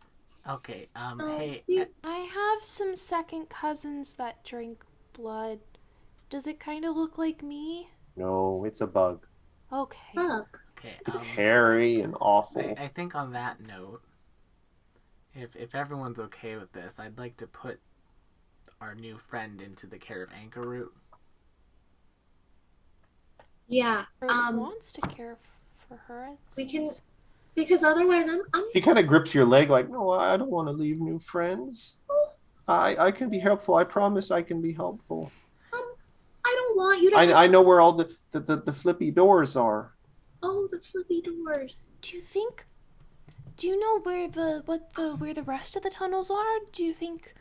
Okay. Oh, Hey. you- I have some second cousins that drink blood. Does it kind of look like me? No, it's a bug. Okay. Bug. Okay. It's hairy and awful. I think on that note, if everyone's okay with this, I'd like to put our new friend into the care of Anchor Root. Yeah. Or wants to care for her. it We can- seems. Because otherwise I'm She kind of grips your leg like, no, I don't want to leave new friends. I can be helpful. I promise I can be helpful. I don't want you to I know where all the flippy doors are. Oh, the flippy doors. Do you know where the rest of the tunnels are? Do you think?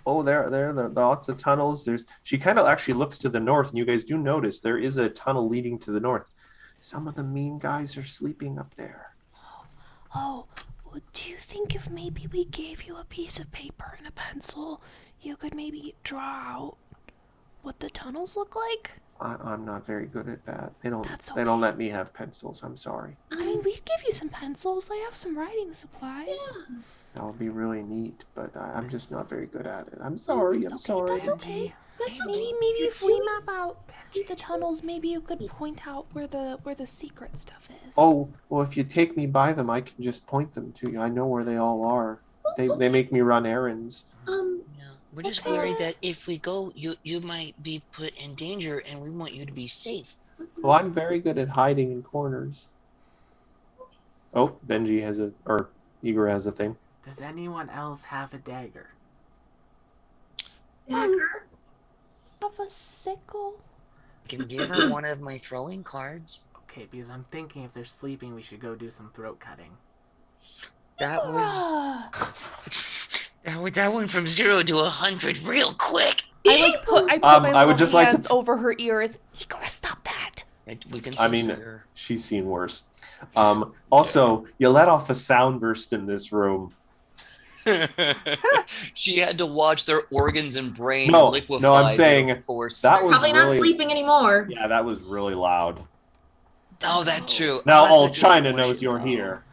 Oh, there are lots of tunnels. She kind of actually looks to the north, and you guys do notice there is a tunnel leading to the north. Some of the mean guys are sleeping up there. Oh, well, do you think if maybe we gave you a piece of paper and a pencil, you could maybe draw out what the tunnels look like? I'm not very good at that. They don't That's they don't okay. let me have pencils. I'm sorry. I mean, we could give you some pencils. I have some writing supplies. That would be really neat, but I'm just not very good at it. I'm sorry. It's I'm okay, sorry. that's okay. That's Maybe if we map out the tunnels, maybe you could point out where the secret stuff is. Oh, well, if you take me by them, I can just point them to you. I know where they all are. They make me run errands. Yeah. We're just Okay. worried that if we go, you might be put in danger, and we want you to be safe. Well, I'm very good at hiding in corners. Oh, Igor has a thing. Does anyone else have a dagger? dagger. Have a sickle. I can give her one of my throwing cards. Okay, because I'm thinking if they're sleeping, we should go do some throat cutting. That was Ah. that went from 0 to 100 real quick. I put my I little would just like to- hands over her ears. You gotta stop that. We can I see mean, here. she's seen worse. Also, you let off a sound burst in this room. She had to watch their organs and brain No, liquefy. no, I'm saying of course. that was Probably not really- sleeping anymore. Yeah, that was really loud. Oh, that's true. Now Oh, that's all a good China one. knows you're here.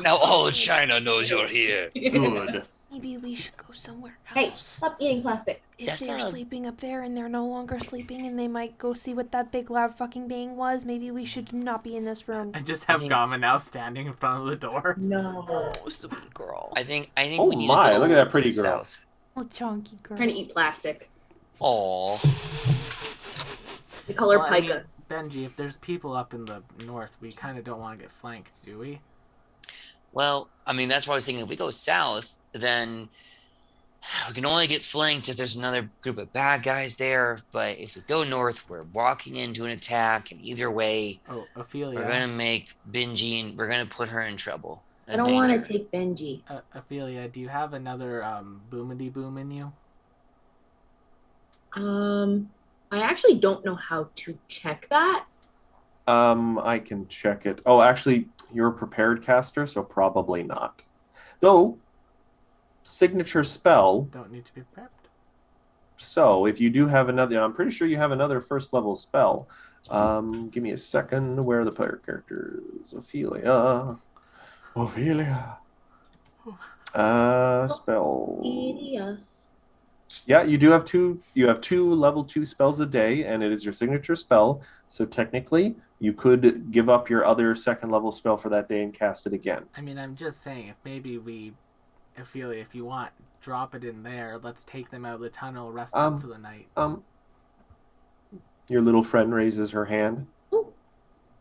Now all China knows you're here. Good. Maybe we should go somewhere Hey, else. stop eating plastic. If That's they're not- sleeping up there and they're no longer sleeping and they might go see what that big loud fucking being was, maybe we should not be in this room. I just have think- Gama now standing in front of the door. No. Oh, sweet girl. I think Oh we need my, to go look at that to pretty the girl. south. Little chunky girl. Trying to eat plastic. Aw. The color Well, I mean, pica. Benji, if there's people up in the north, we kind of don't want to get flanked, do we? Well, I mean, that's why I was thinking if we go south, then we can only get flanked if there's another group of bad guys there. But if we go north, we're walking into an attack, and either way, Oh, Ophelia. we're gonna make Benji and we're gonna put her in trouble. I don't want to take Benji. Ophelia, do you have another boomity boom in you? I actually don't know how to check that. I can check it. Oh, actually, you're a prepared caster, so probably not. Though, signature spell. Don't need to be prepped. So, if you do have another, I'm pretty sure you have another first level spell. Give me a second. Where are the player characters? Ophelia. Spell. Idiot. Yeah, you do have two. You have 2 level 2 spells a day, and it is your signature spell. So technically, you could give up your other second level spell for that day and cast it again. I mean, I'm just saying, if maybe we Ophelia, if you want, drop it in there. Let's take them out of the tunnel, rest up for the night. Your little friend raises her hand. Oh,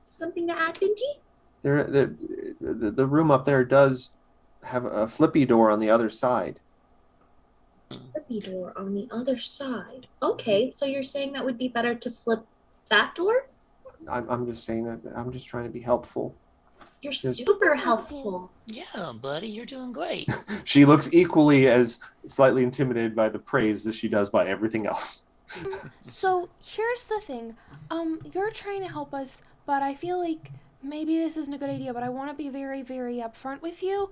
something to add, Benji? The room up there does have a flippy door on the other side. Flippy door on the other side. Okay, so you're saying that would be better to flip that door? I'm just saying that I'm just trying to be helpful. You're super helpful. Yeah, buddy, you're doing great. She looks equally as slightly intimidated by the praise as she does by everything else. So here's the thing. You're trying to help us, but I feel like maybe this isn't a good idea, but I want to be very, very upfront with you.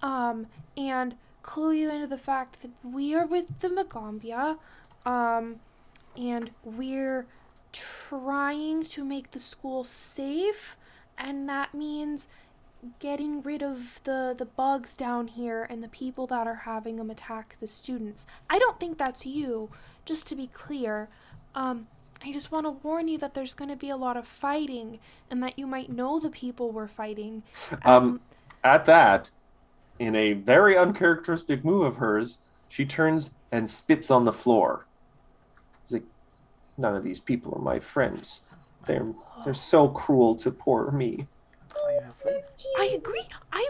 And clue you into the fact that we are with the Magambia, and we're trying to make the school safe, and that means getting rid of the bugs down here and the people that are having them attack the students. I don't think that's you, just to be clear. I just want to warn you that there's going to be a lot of fighting and that you might know the people we're fighting. At that, in a very uncharacteristic move of hers, she turns and spits on the floor. She's like, none of these people are my friends. They're so cruel to poor me. I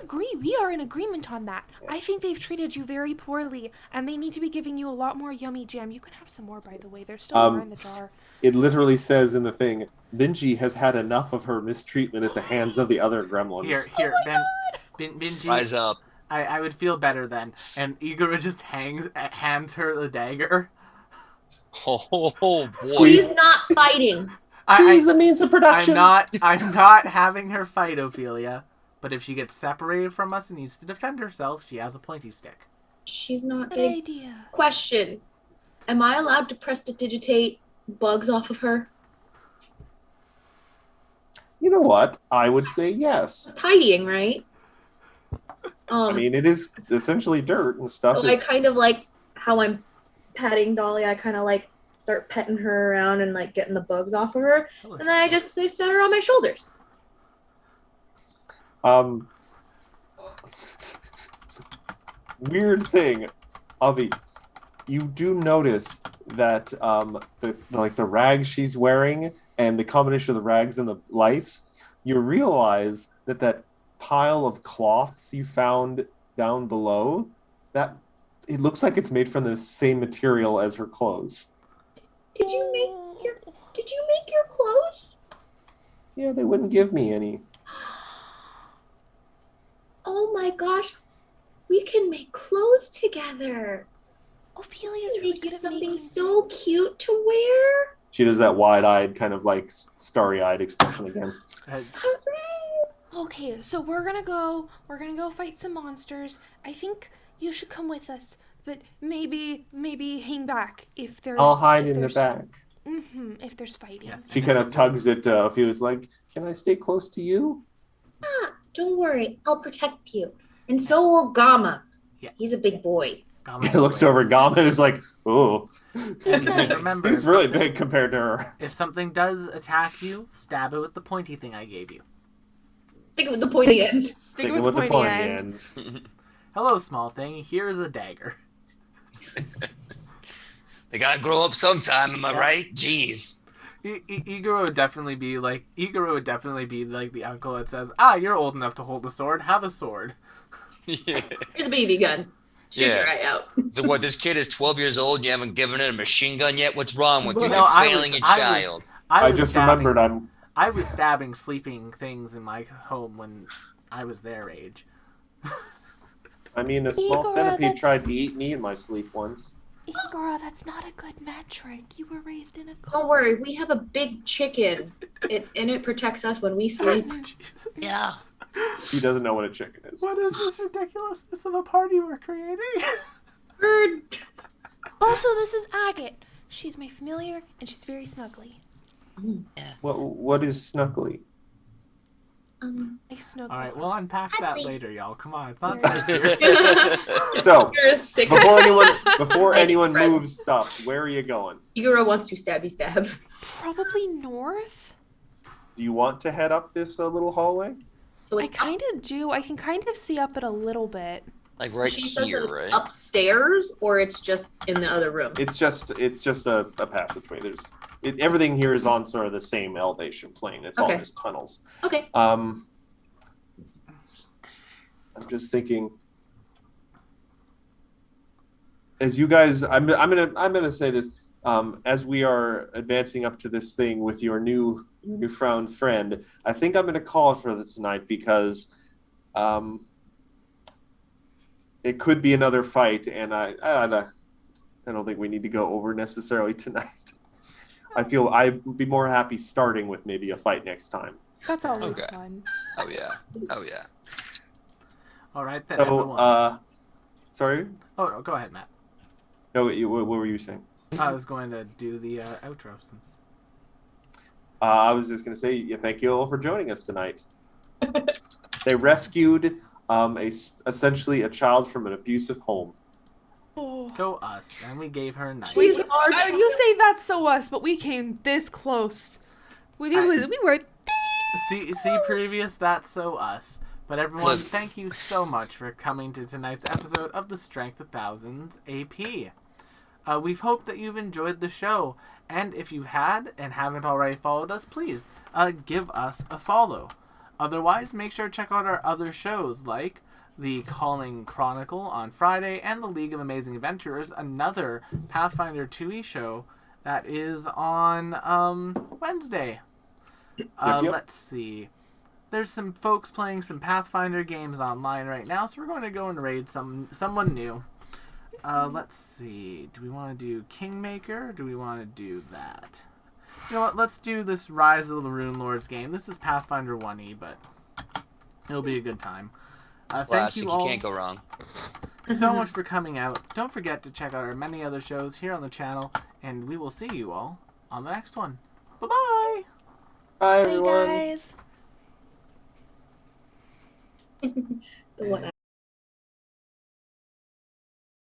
agree. We are in agreement on that. I think they've treated you very poorly, and they need to be giving you a lot more yummy jam. You can have some more, by the way. There's still more in the jar. It literally says in the thing, Benji has had enough of her mistreatment at the hands of the other gremlins. Here, Benji. Rise up. I would feel better then. And Igor just hands her the dagger. Oh boy. She's not fighting. She's the means of production. I'm not having her fight, Ophelia. But if she gets separated from us and needs to defend herself, she has a pointy stick. She's not Good getting... idea. Question. Am I allowed to prestidigitate bugs off of her? You know what? I would say yes. Tidying, right? I mean, it's essentially dirt and stuff. So I kind of like how I'm patting Dolly. I kind of like start petting her around and like getting the bugs off of her. And then I set her on my shoulders. Weird thing, Avi, you do notice that the rags she's wearing and the combination of the rags and the lice, you realize that pile of cloths you found down below, that it looks like it's made from the same material as her clothes. Did you make your clothes? Yeah, they wouldn't give me any. Oh my gosh, we can make clothes together. Ophelia's Make really you good at something making so cute to wear. She does that wide-eyed, kind of like starry-eyed expression again. Okay, so we're gonna go fight some monsters. I think you should come with us, but maybe hang back if there's... I'll hide in the back. If there's fighting. Yes. She kind of tugs at he was like, can I stay close to you? Don't worry, I'll protect you. And so will Gamma. Yeah. He's a big boy. He looks over at Gama and is like, oh. Remember, He's really big compared to her. If something does attack you, stab it with the pointy thing I gave you. Stick it with the pointy end. Stick it with the pointy end. Hello, small thing. Here's a dagger. They gotta grow up sometime, am I right? Jeez. Igor would definitely be like the uncle that says, you're old enough to hold a sword. Have a sword. Yeah. Here's a BB gun. Shoot your eye out. So what, this kid is 12 years old and you haven't given it a machine gun yet? What's wrong with you? No, You're failing a child. I just remembered I was stabbing sleeping things in my home when I was their age. I mean, a small Igor, centipede tried to eat me in my sleep once. Igor, that's not a good metric. You were raised in a... Don't worry, we have a big chicken. It protects us when we sleep. Yeah. He doesn't know what a chicken is. What is this ridiculousness of a party we're creating? Bird. Also, this is Agate. She's my familiar, and she's very snuggly. What is snuggly? I snuggle. All right, we'll unpack that later, y'all. Come on, it's not Yeah. safe here. So, You're a sick before anyone moves stuff, where are you going? Igor wants to stabby stab. Probably north? Do you want to head up this little hallway? So I it's kind of do. I can kind of see up it a little bit. Like So right she says that here, it's right? upstairs, or it's just in the other room. It's just a passageway. Everything here is on sort of the same elevation plane. It's all Okay. just tunnels. Okay. I'm just thinking, as you guys, I'm gonna say this. As we are advancing up to this thing with your newfound friend, I think I'm gonna call it for tonight because it could be another fight, and I don't think we need to go over necessarily tonight. I feel I'd be more happy starting with maybe a fight next time. That's always Okay. fun. Oh yeah. Oh yeah. All right, then, So, everyone. sorry? Oh, no, go ahead, Matt. No, what were you saying? I was going to do the outro since. I was just going to say, thank you all for joining us tonight. They rescued essentially a child from an abusive home. Oh. Go us, and we gave her a knife. You say that's so us, but we came this close. We were this See close. previous That's So Us. But everyone, Look. thank you so much for coming to tonight's episode of the Strength of Thousands AP. We hope that you've enjoyed the show, and if you've had and haven't already followed us, please give us a follow. Otherwise, make sure to check out our other shows like the Calling Chronicle on Friday and the League of Amazing Adventurers, another Pathfinder 2e show that is on Wednesday. Yep. Let's see. There's some folks playing some Pathfinder games online right now, so we're going to go and raid someone new. Let's see. Do we want to do Kingmaker? Or do we want to do that? You know what? Let's do this Rise of the Rune Lords game. This is Pathfinder 1e, but it'll be a good time. Thank Classic. you You all can't go wrong. so much for coming out. Don't forget to check out our many other shows here on the channel, and we will see you all on the next one. Bye-bye! Bye, Bye, everyone. guys. The one